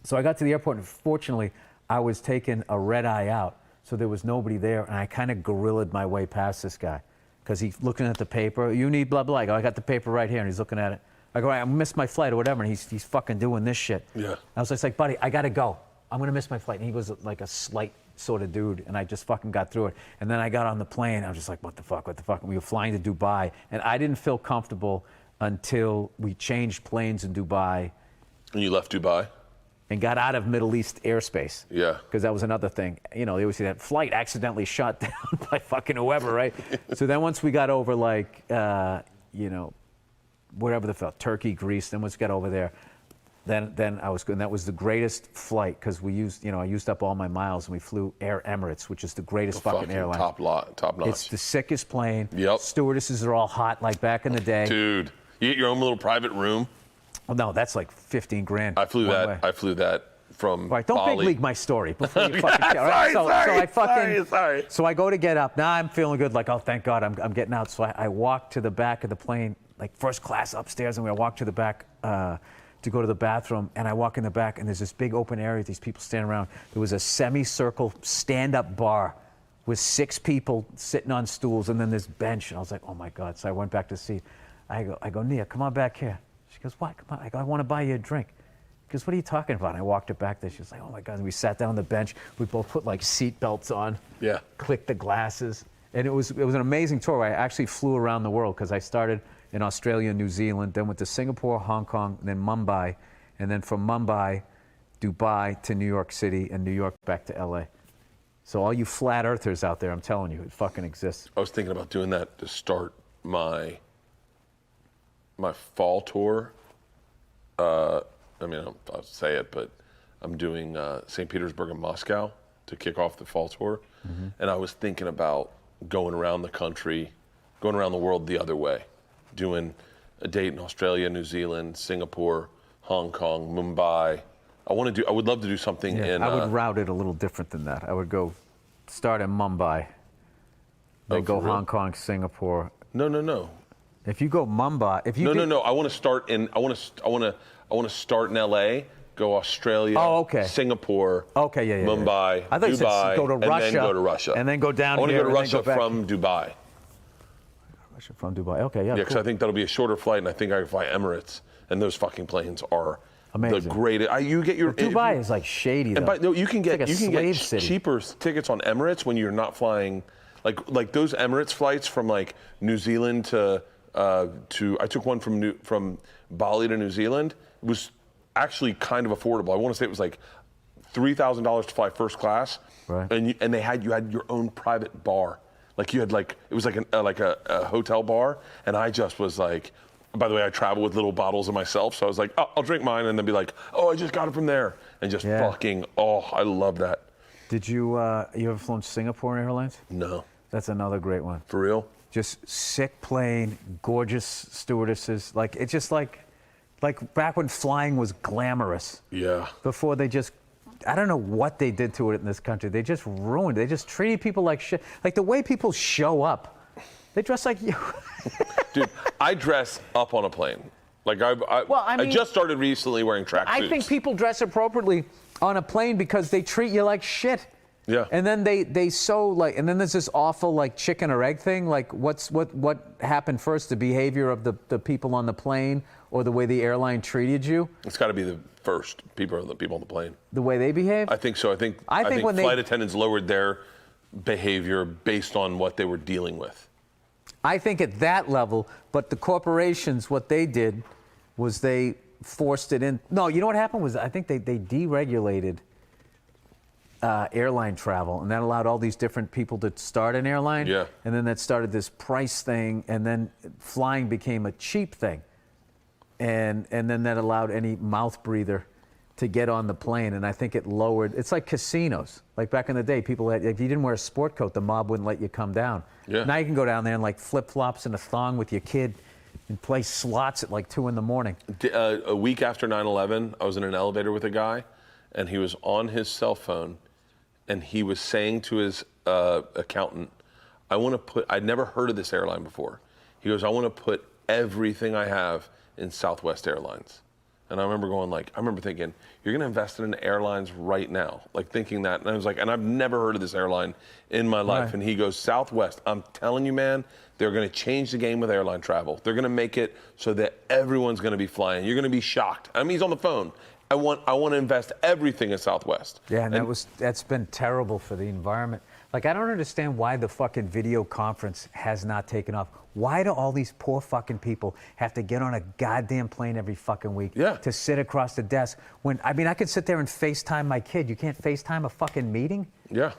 A: So I got to the airport, and fortunately, I was taking a red eye out, so there was nobody there, and I kind of guerrillaed my way past this guy, because he's looking at the paper. You need blah, blah. I go, I got the paper right here, and he's looking at it. I go, I missed my flight or whatever, and he's fucking doing this shit.
B: Yeah.
A: I was just like, buddy, I gotta go. I'm gonna miss my flight. And he was like a slight sort of dude, and I just fucking got through it. And then I got on the plane. I was just like, what the fuck? And we were flying to Dubai, and I didn't feel comfortable until we changed planes in Dubai.
B: And you left Dubai?
A: And got out of Middle East airspace.
B: Yeah.
A: Because that was another thing. They always say that flight accidentally shot down by fucking whoever, right? So then once we got over wherever the felt, Turkey, Greece, then once we got over there, then I was good. And that was the greatest flight, because we used, I used up all my miles, and we flew Air Emirates, which is the greatest fucking airline.
B: Top notch.
A: It's the sickest plane.
B: Yep.
A: Stewardesses are all hot like back in the day.
B: Dude, you get your own little private room.
A: Well, no, that's like 15 grand.
B: I flew that from
A: Right, don't
B: Bali.
A: big league my story before you fucking kill. Right?
B: Sorry.
A: So I go to get up. Now I'm feeling good, like, oh, thank God, I'm getting out. So I walk to the back of the plane, like first class upstairs, and we walk to the back to go to the bathroom. And I walk in the back, and there's this big open area, these people standing around. There was a semicircle stand-up bar with 6 people sitting on stools, and then this bench. And I was like, oh my God. So I went back to the seat. I go, Nia, come on back here. She goes, what? Come on. I go, I want to buy you a drink. She goes, what are you talking about? And I walked her back there. She was like, oh my God. And we sat down on the bench. We both put like seat belts on.
B: Yeah.
A: Clicked the glasses. And it was an amazing tour. I actually flew around the world, because I started in Australia, New Zealand, then went to Singapore, Hong Kong, then Mumbai, and then from Mumbai, Dubai to New York City, and New York back to LA. So all you flat earthers out there, I'm telling you, it fucking exists.
B: I was thinking about doing that to start my fall tour. I'll say it, but I'm doing St. Petersburg and Moscow to kick off the fall tour. Mm-hmm. And I was thinking about going around the country, going around the world the other way, doing a date in Australia, New Zealand, Singapore, Hong Kong, Mumbai. I would love to do something in...
A: I would route it a little different than that. I would go start in Mumbai, then go Hong Kong, Singapore.
B: No.
A: If you go Mumbai,
B: No. I want to start in. I want to start in LA. Go Australia.
A: Oh, okay.
B: Singapore.
A: Okay, yeah.
B: Mumbai.
A: I thought you
B: Dubai.
A: said go to Russia.
B: And then go to Russia.
A: And then go down
B: I want to
A: here
B: go to
A: and then
B: Russia
A: go back.
B: from Dubai.
A: Russia from Dubai. Okay, yeah.
B: Yeah, because
A: cool.
B: I think that'll be a shorter flight, and I think I can fly Emirates, and those fucking planes are
A: amazing.
B: The greatest. You get your
A: Dubai is like shady though.
B: And you can get
A: like city.
B: cheaper tickets on Emirates when you're not flying, like those Emirates flights from like New Zealand to I took one from Bali to New Zealand. It was actually kind of affordable. I want to say it was like $3,000 to fly first class,
A: right?
B: And you had your own private bar. Like you had it was like a hotel bar, and I just was like, by the way, I travel with little bottles of myself, so I was like, oh, I'll drink mine, and then be like, oh, I just got it from there, and just fucking, I love that.
A: Did you ever flown Singapore Airlines?
B: No.
A: That's another great one.
B: For real?
A: Just sick plane, gorgeous stewardesses. Like it's just like back when flying was glamorous.
B: Yeah.
A: Before they just I don't know what they did to it in this country. They just ruined it. They just treated people like shit. Like the way people show up, they dress like you.
B: Dude, I dress up on a plane. Like I just started recently wearing tracksuits.
A: I think people dress appropriately on a plane because they treat you like shit.
B: Yeah.
A: And then they so like, and then there's this awful like chicken or egg thing. Like what happened first? The behavior of the people on the plane or the way the airline treated you?
B: It's got to be the first people on the plane.
A: The way they behave?
B: I think so. I think
A: when
B: flight attendants lowered their behavior based on what they were dealing with.
A: I think at that level, but the corporations, what they did was they forced it in. No, you know what happened was I think they deregulated airline travel, and that allowed all these different people to start an airline.
B: Yeah.
A: And then that started this price thing, and then flying became a cheap thing. And then that allowed any mouth breather to get on the plane, and I think it lowered. It's like casinos. Like back in the day, people had, if you didn't wear a sport coat, the mob wouldn't let you come down.
B: Yeah.
A: Now you can go down there in like flip-flops and a thong with your kid and play slots at like 2 in the morning.
B: A week after 9/11, I was in an elevator with a guy, and he was on his cell phone, and he was saying to his accountant, I'd never heard of this airline before. He goes, I want to put everything I have in Southwest Airlines. And I remember thinking, you're going to invest in airlines right now, like thinking that. And I was like, and I've never heard of this airline in my life.
A: Right.
B: And he goes, Southwest, I'm telling you, man, they're going to change the game with airline travel. They're going to make it so that everyone's going to be flying. You're going to be shocked. I mean, he's on the phone. I want to invest everything in Southwest.
A: Yeah, and that's been terrible for the environment. Like, I don't understand why the fucking video conference has not taken off. Why do all these poor fucking people have to get on a goddamn plane every fucking week to sit across the desk? I could sit there and FaceTime my kid. You can't FaceTime a fucking meeting?
B: Yeah.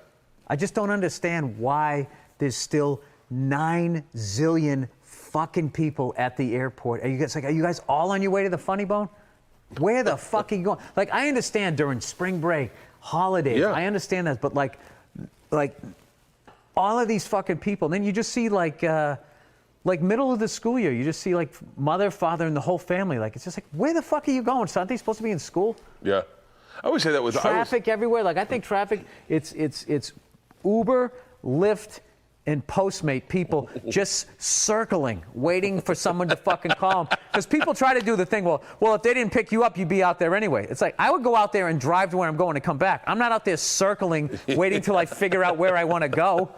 A: I just don't understand why there's still 9 zillion fucking people at the airport. Are you guys all on your way to the Funny Bone? Where the fuck are you going? Like, I understand during spring break, holidays,
B: Yeah.
A: I understand that, but like all of these fucking people, and then you just see like middle of the school year, you just see like mother, father, and the whole family. Like, it's just like, where the fuck are you going? Aren't they supposed to be in school?
B: Yeah. I always say that with
A: Traffic everywhere. Like, I think traffic, it's Uber, Lyft, and Postmate people just circling, waiting for someone to fucking call them. Because people try to do the thing, well, if they didn't pick you up, you'd be out there anyway. It's like, I would go out there and drive to where I'm going and come back. I'm not out there circling, waiting till I figure out where I want to go.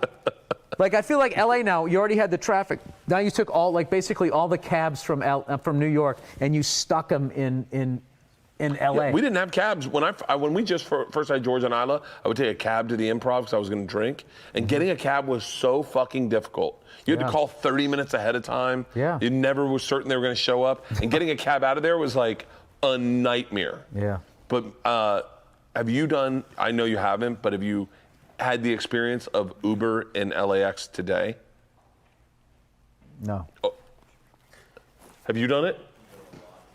A: Like, I feel like LA now, you already had the traffic. Now you took basically all the cabs from New York and you stuck them in LA.
B: Yeah, we didn't have cabs. When we just first had George and Isla, I would take a cab to the Improv because I was going to drink. And getting a cab was so fucking difficult. You had to call 30 minutes ahead of time.
A: Yeah.
B: You never was certain they were going to show up. And getting a cab out of there was like a nightmare.
A: Yeah.
B: But have you done, I know you haven't, but have you had the experience of Uber in LAX today?
A: No.
B: Oh. Have you done it?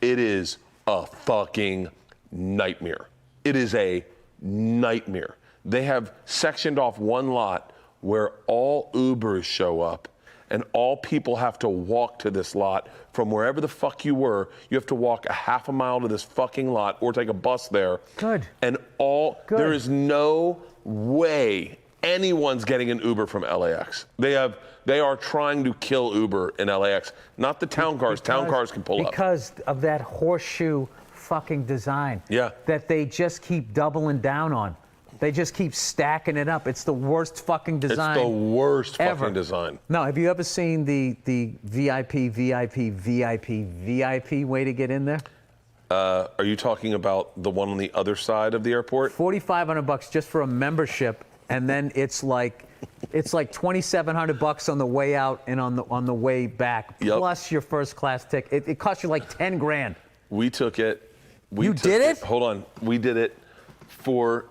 B: It is a fucking nightmare. It is a nightmare. They have sectioned off one lot where all Ubers show up and all people have to walk to this lot from wherever the fuck you were. You have to walk a half a mile to this fucking lot or take a bus there.
A: Good.
B: And there is no way anyone's getting an Uber from LAX. They are trying to kill Uber in LAX. Not the town cars. Town cars can pull up.
A: Because of that horseshoe fucking design.
B: Yeah.
A: That they just keep doubling down on. They just keep stacking it up. It's the worst fucking design.
B: It's the worst
A: ever.
B: fucking design.
A: No, have you ever seen the VIP way to get in there?
B: Are you talking about the one on the other side of the airport?
A: $4,500 just for a membership, and then it's like $2,700 on the way out and on the way back,
B: Yep.
A: plus your first class ticket. It costs you like 10 grand.
B: We took it.
A: You did it?
B: Hold on. We did it for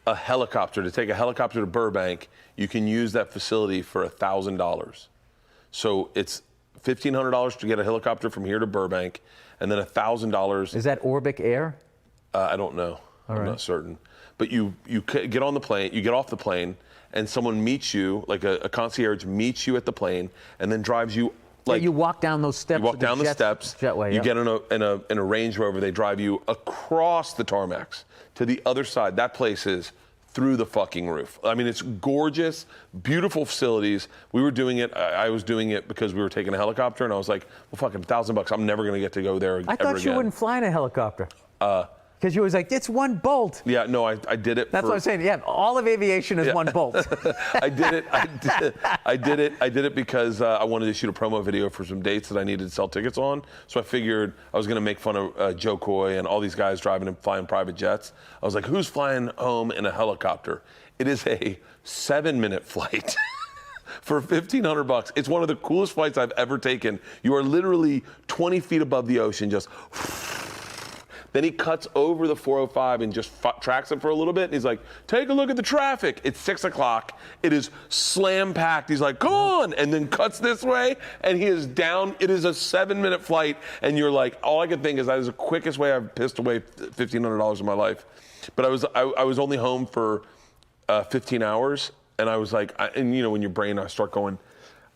B: a helicopter. To take a helicopter to Burbank, you can use that facility for $1,000. So it's $1,500 to get a helicopter from here to Burbank, and then $1,000.
A: Is that Orbic Air?
B: I don't know. I'm not certain. But you get on the plane, you get off the plane, and someone meets you, like a concierge meets you at the plane, and then drives you
A: Yeah, you walk down those steps.
B: You walk
A: with
B: down the
A: jets-
B: steps.
A: Jetway.
B: You
A: yeah.
B: get in a Range Rover. They drive you across the tarmacs to the other side. That place is through the fucking roof. I mean, it's gorgeous, beautiful facilities. We were doing it. I was doing it because we were taking a helicopter, and I was like, well, fucking $1,000. I'm never gonna get to go there
A: I
B: ever
A: thought you
B: again.
A: wouldn't fly in a helicopter. Because you was like, it's one bolt.
B: Yeah, no, I did it.
A: That's what I'm saying. Yeah, all of aviation is one bolt.
B: I did it because I wanted to shoot a promo video for some dates that I needed to sell tickets on. So I figured I was going to make fun of Joe Coy and all these guys driving and flying private jets. I was like, who's flying home in a helicopter? It is a 7-minute flight. For $1,500. It's one of the coolest flights I've ever taken. You are literally 20 feet above the ocean, just. Then he cuts over the 405 and just tracks it for a little bit. And he's like, take a look at the traffic. It's 6 o'clock. It is slam packed. He's like, come on. And then cuts this way. And he is down. It is a 7-minute flight. And you're like, all I could think is that is the quickest way I've pissed away $1,500 in my life. But I was only home for 15 hours. And I was like, and you know, when your brain, I start going,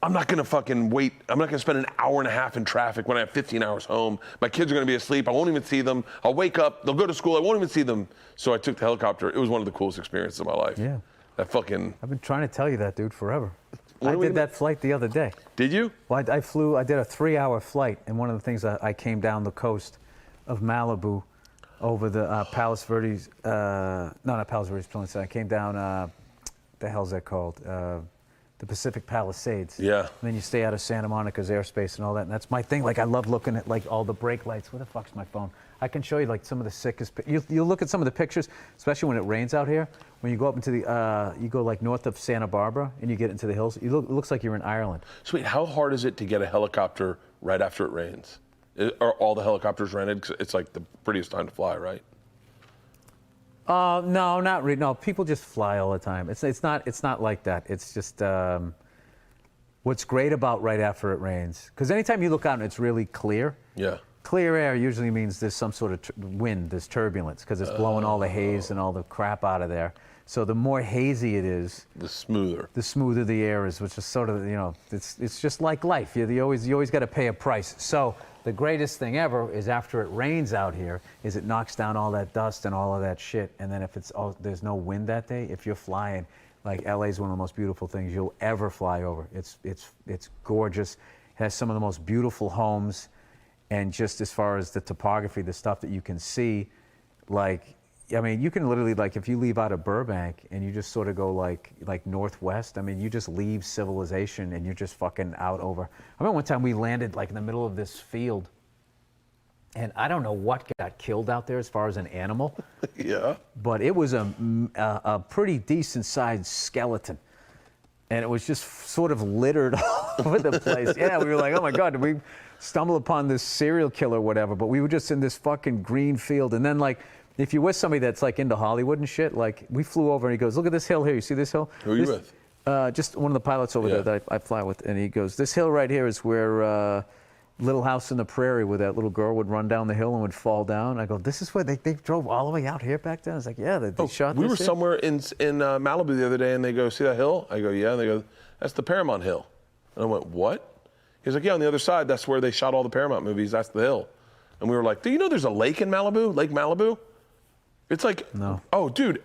B: I'm not gonna fucking wait. I'm not gonna spend an hour and a half in traffic when I have 15 hours home. My kids are gonna be asleep. I won't even see them. I'll wake up. They'll go to school. I won't even see them. So I took the helicopter. It was one of the coolest experiences of my life.
A: Yeah.
B: That fucking.
A: I've been trying to tell you that, dude, forever.
B: What
A: I
B: do we
A: did
B: do?
A: that flight the other day.
B: Did you?
A: Well, I did a 3-hour flight, and one of the things I came down the coast of Malibu over the Palos Verdes, no, not Palos Verdes, Peninsula. I came down, the hell's that called? The Pacific Palisades.
B: Yeah.
A: And then you stay out of Santa Monica's airspace and all that. And that's my thing. Like, I love looking at, like, all the brake lights. Where the fuck's my phone? I can show you, like, some of the sickest. You look at some of the pictures, especially when it rains out here. When you go up into the, you go, like, north of Santa Barbara and you get into the hills, it looks like you're in Ireland.
B: So wait, how hard is it to get a helicopter right after it rains? Are all the helicopters rented? 'Cause it's like the prettiest time to fly, right?
A: No, not really. No, people just fly all the time. It's not like that. It's just what's great about right after it rains, because anytime you look out and it's really clear.
B: Yeah.
A: Clear air usually means there's some sort of wind, there's turbulence, because it's blowing all the haze and all the crap out of there. So the more hazy it is,
B: The smoother
A: the air is, which is sort of, you know, it's just like life. You always got to pay a price. So the greatest thing ever is after it rains out here, is it knocks down all that dust and all of that shit. And then if there's no wind that day, if you're flying, like LA is one of the most beautiful things you'll ever fly over. It's gorgeous. It has some of the most beautiful homes, and just as far as the topography, the stuff that you can see, like. I mean, you can literally, like, if you leave out of Burbank and you just sort of go like northwest, I mean, you just leave civilization and you're just fucking out over. I remember one time we landed like in the middle of this field, and I don't know what got killed out there as far as an animal,
B: Yeah.
A: but it was a pretty decent sized skeleton. And it was just sort of littered all over the place. Yeah, we were like, oh my God, did we stumble upon this serial killer or whatever? But we were just in this fucking green field. And then, like, if you're with somebody that's like into Hollywood and shit, like, we flew over and he goes, look at this hill here. You see this hill?
B: Who are you with?
A: Just one of the pilots over
B: Yeah.
A: there that I fly with. And he goes, this hill right here is where Little House in the Prairie, where that little girl would run down the hill and would fall down. I go, this is where they drove all the way out here back then? I was like, yeah, they shot
B: We
A: this
B: were
A: here.
B: somewhere in Malibu the other day, and they go, see that hill? I go, yeah. And they go, that's the Paramount Hill. And I went, what? He's like, yeah, on the other side, that's where they shot all the Paramount movies. That's the hill. And we were like, do you know there's a lake in Malibu? Lake Malibu? It's like,
A: No.
B: Oh, dude,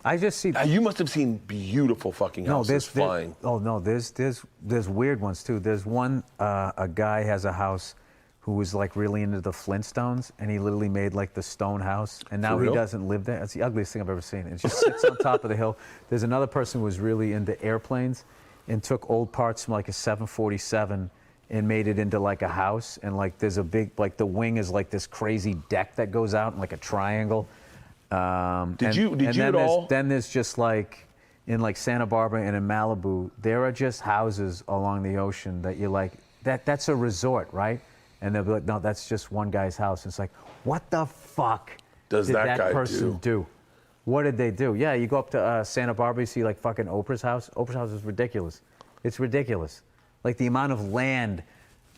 A: I just see.
B: you must have seen beautiful fucking houses flying.
A: There's weird ones too. There's one, a guy has a house who was like really into the Flintstones, and he literally made like the stone house, and now
B: For
A: he
B: real?
A: doesn't live there. It's the ugliest thing I've ever seen. It just sits on top of the hill. There's another person who was really into airplanes and took old parts from like a 747 and made it into like a house, and like there's a big, like the wing is like this crazy deck that goes out in like a triangle.
B: Did you at all?
A: Then there's just like in like Santa Barbara and in Malibu, there are just houses along the ocean that you're like, that's a resort, right? And they'll be like, no, that's just one guy's house. And it's like, what the fuck
B: Does
A: did
B: that guy
A: person do? What did they do? Yeah, you go up to Santa Barbara, you see like fucking Oprah's house. Oprah's house is ridiculous. It's ridiculous. Like the amount of land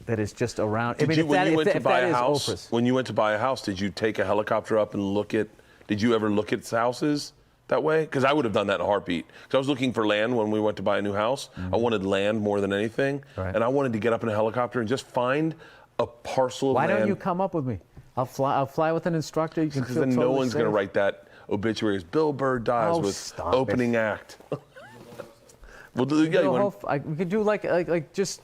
A: that is just around.
B: When you went to buy a house,
A: Oprah's.
B: when you went to buy a house, did you take a helicopter up and did you ever look at houses that way? Because I would have done that in a heartbeat. Because I was looking for land when we went to buy a new house. I wanted land more than anything.
A: Right.
B: And I wanted to get up in a helicopter and just find a parcel of
A: Why
B: land.
A: don't you come up with me? I'll fly with an instructor. You can
B: Because
A: feel
B: then no
A: totally
B: one's going to
A: safe.
B: write that obituary as Bill Burr dies
A: Oh,
B: with
A: stop
B: opening
A: it.
B: act. Well, yeah, you
A: Do a
B: want,
A: whole we could do like just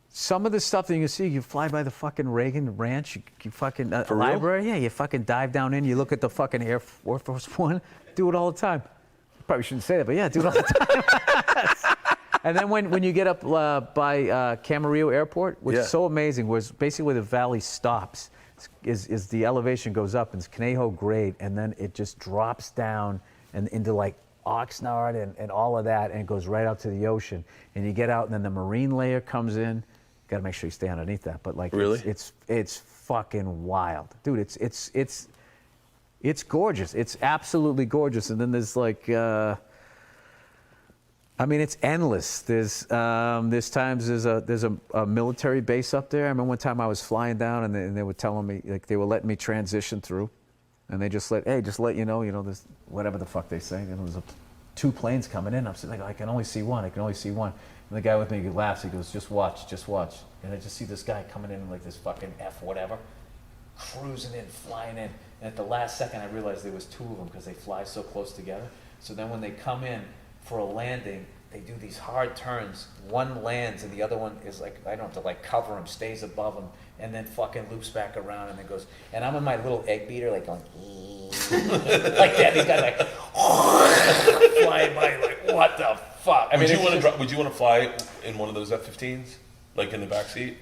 A: some of the stuff that you can see. You fly by the fucking Reagan Ranch, you fucking
B: For real?
A: library. Yeah, you fucking dive down in. You look at the fucking Air Force One. Do it all the time. Probably shouldn't say that, but yeah, do it all the time. And then when you get up by Camarillo Airport, which
B: Yeah.
A: is so amazing, where it's basically where the valley stops, is the elevation goes up and it's Conejo grade, and then it just drops down and into like Oxnard and all of that, and it goes right out to the ocean. And you get out, and then the marine layer comes in. Got to make sure you stay underneath that. But like,
B: Really?
A: it's fucking wild, dude. It's gorgeous. It's absolutely gorgeous. And then there's like, I mean, it's endless. There's times there's a military base up there. I remember one time I was flying down, and they were telling me, like, they were letting me transition through. And they just let you know, there's whatever the fuck they say. There's two planes coming in. I'm sitting like, I can only see one. And the guy with me, he laughs. He goes, just watch. And I just see this guy coming in like this fucking F whatever, cruising in, flying in. And at the last second, I realized there was two of them because they fly so close together. So then when they come in for a landing, they do these hard turns. One lands and the other one is like, I don't have to like cover him, stays above him, and then fucking loops back around and then goes. And I'm in my little egg beater, like going, like that. These guys like flying by, like, what the fuck? I mean,
B: would you want to fly in one of those F-15s, like in the back seat?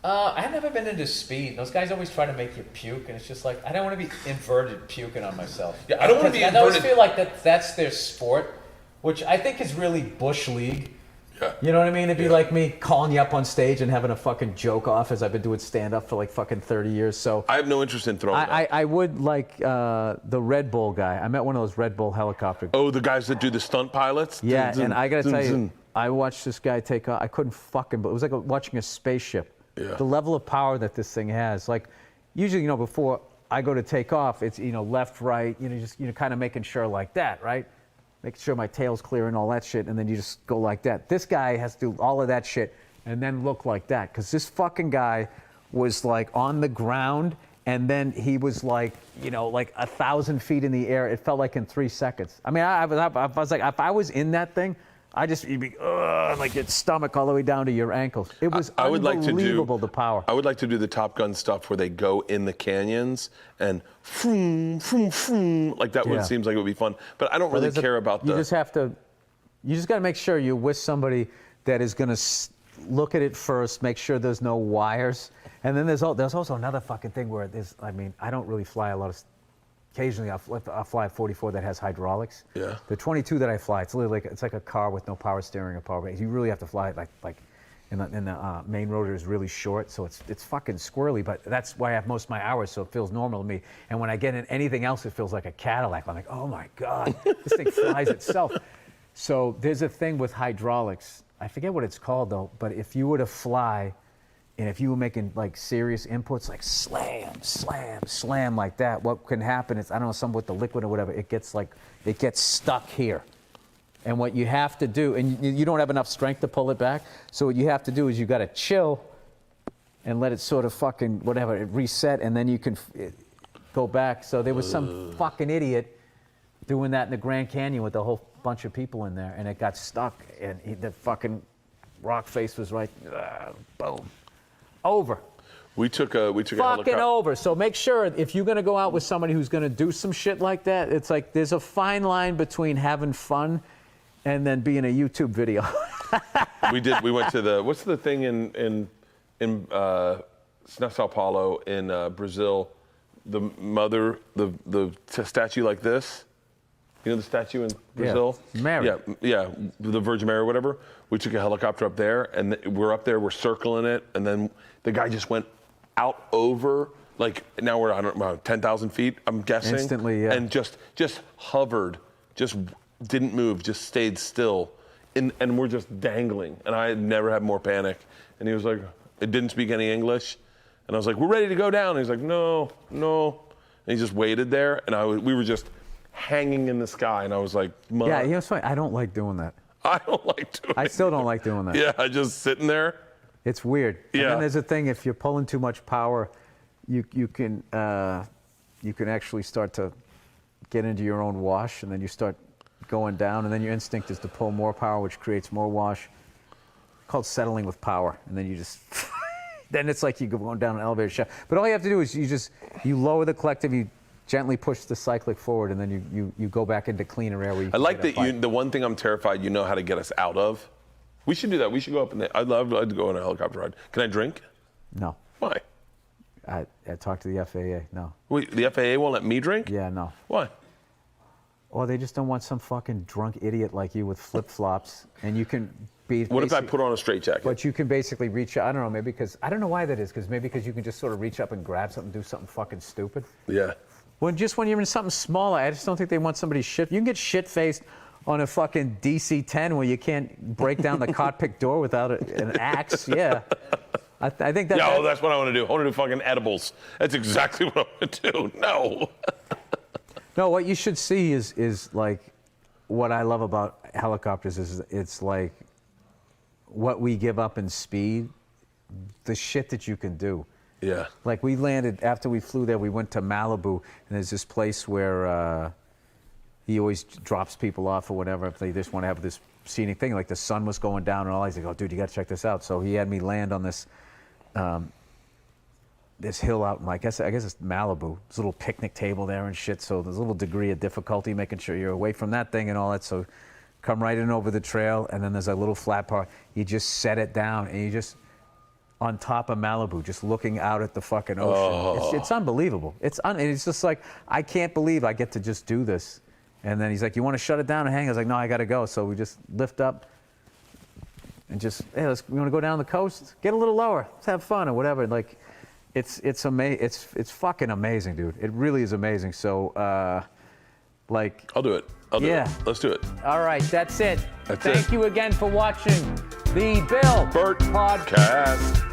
A: I've never been into speed. Those guys always try to make you puke, and it's just like, I don't want to be inverted puking on myself.
B: Yeah, I don't wanna be
A: I always
B: inverted-
A: feel like that's their sport, which I think is really Bush League.
B: Yeah.
A: You know what I mean? It'd be like me calling you up on stage and having a fucking joke off, as I've been doing stand-up for like fucking 30 years. So
B: I have no interest in throwing that.
A: I would like the Red Bull guy. I met one of those Red Bull helicopter.
B: Oh, the guys that do the stunt pilots?
A: Yeah,
B: Zun,
A: and I gotta
B: zun,
A: tell you,
B: zun.
A: I watched this guy take off. I couldn't fucking, but it was like watching a spaceship.
B: Yeah.
A: The level of power that this thing has. Like, usually, before I go to take off, it's, left, right, just, kind of making sure like that, right? Making sure my tail's clear and all that shit, and then you just go like that. This guy has to do all of that shit and then look like that, because this fucking guy was like on the ground, and then he was like, like 1,000 feet in the air. It felt like in 3 seconds. I mean, I was like, if I was in that thing, you'd be, like your stomach all the way down to your ankles. It was
B: I would like to
A: unbelievable, the power.
B: I would like to do the Top Gun stuff where they go in the canyons and vroom, vroom, vroom, like that.
A: Yeah.
B: Seems like it would be fun, but I don't really care about
A: You
B: the.
A: just have to. You just got to make sure you're with somebody that is going to look at it first, make sure there's no wires, and then there's also another fucking thing where there's. I mean, I don't really fly a lot of. Occasionally, I'll fly a 44 that has hydraulics.
B: Yeah.
A: The 22 that I fly, it's literally like a car with no power steering or power brakes. You really have to fly it like, and the main rotor is really short, so it's fucking squirrely. But that's why I have most of my hours, so it feels normal to me. And when I get in anything else, it feels like a Cadillac. I'm like, oh my god, this thing flies itself. So there's a thing with hydraulics. I forget what it's called though. But if you were to fly, and if you were making like serious inputs, like slam, slam, slam, like that, what can happen is, I don't know, something with the liquid or whatever, it gets stuck here. And what you have to do, and you don't have enough strength to pull it back, so what you have to do is you got to chill and let it sort of fucking, whatever, it reset, and then you can go back. So there was some fucking idiot doing that in the Grand Canyon with a whole bunch of people in there, and it got stuck, and the fucking rock face was right, boom. Over.
B: We took a
A: Fucking
B: helicopter.
A: over. So make sure, if you're going to go out with somebody who's going to do some shit like that, it's like there's a fine line between having fun and then being a YouTube video.
B: We went to what's the thing in Sao Paulo in Brazil, the mother, the statue like this. You know the statue in Brazil?
A: Mary.
B: Yeah, the Virgin Mary or whatever. We took a helicopter up there, and we're up there, we're circling it, and then the guy just went out over, like, now we're, I don't know, 10,000 feet, I'm guessing.
A: Instantly, yeah.
B: And just hovered, just didn't move, just stayed still, and we're just dangling. And I had never had more panic. And he was like, it didn't speak any English. And I was like, we're ready to go down. And he's like, no. And he just waited there, and we were just hanging in the sky, and I was like, Mom,
A: Yeah, you know, it's funny. I don't like doing that.
B: I don't like doing
A: I
B: it.
A: still don't like doing that.
B: Yeah, just sitting there.
A: It's weird. And
B: Yeah.
A: then there's a thing, if you're pulling too much power, you can actually start to get into your own wash, and then you start going down, and then your instinct is to pull more power, which creates more wash. It's called settling with power, and then you just then it's like you're going down an elevator shaft. But all you have to do is you lower the collective, you gently push the cyclic forward, and then you go back into cleaner air. Where you
B: I like that
A: fight.
B: the one thing I'm terrified you know how to get us out of. We should do that. We should go up in the. I'd love to go on a helicopter ride. Can I drink?
A: No,
B: Why?
A: I talked to the FAA. No.
B: Wait, the FAA won't let me drink?
A: Yeah, no.
B: Why?
A: Or they just don't want some fucking drunk idiot like you with flip-flops, and you can be.
B: What if I put on a straitjacket?
A: But you can basically reach. I don't know. Maybe because I don't know why that is. Because maybe because you can just sort of reach up and grab something, do something fucking stupid.
B: Yeah.
A: When you're in something smaller, I just don't think they want somebody shit. You can get shit-faced on a fucking DC-10 where you can't break down the cockpit door without an axe. Yeah. I think that.
B: Yeah, that's what I want to do. I want to do fucking edibles. That's exactly what I want to do. No.
A: No, what you should see is like what I love about helicopters is it's like what we give up in speed, the shit that you can do.
B: Yeah.
A: Like we landed, after we flew there, we went to Malibu, and there's this place where he always drops people off or whatever if they just want to have this scenic thing. Like the sun was going down and all. He's like, oh, dude, you got to check this out. So he had me land on this this hill out in, I guess it's Malibu. There's a little picnic table there and shit. So there's a little degree of difficulty making sure you're away from that thing and all that. So come right in over the trail, and then there's a little flat part. You just set it down, and you just on top of Malibu, just looking out at the fucking ocean. It's unbelievable. And it's just like, I can't believe I get to just do this. And then he's like, you want to shut it down and hang? I was like, no, I got to go. So we just lift up and just, hey, we want to go down the coast? Get a little lower. Let's have fun or whatever. Like, it's amazing. It's fucking amazing, dude. It really is amazing. So, like.
B: I'll do it. I'll do
A: Yeah.
B: it. Let's do it.
C: All right, that's it.
B: That's
C: Thank
B: it.
C: you again for watching the Bill
B: Bert
C: Podcast.
B: Cast.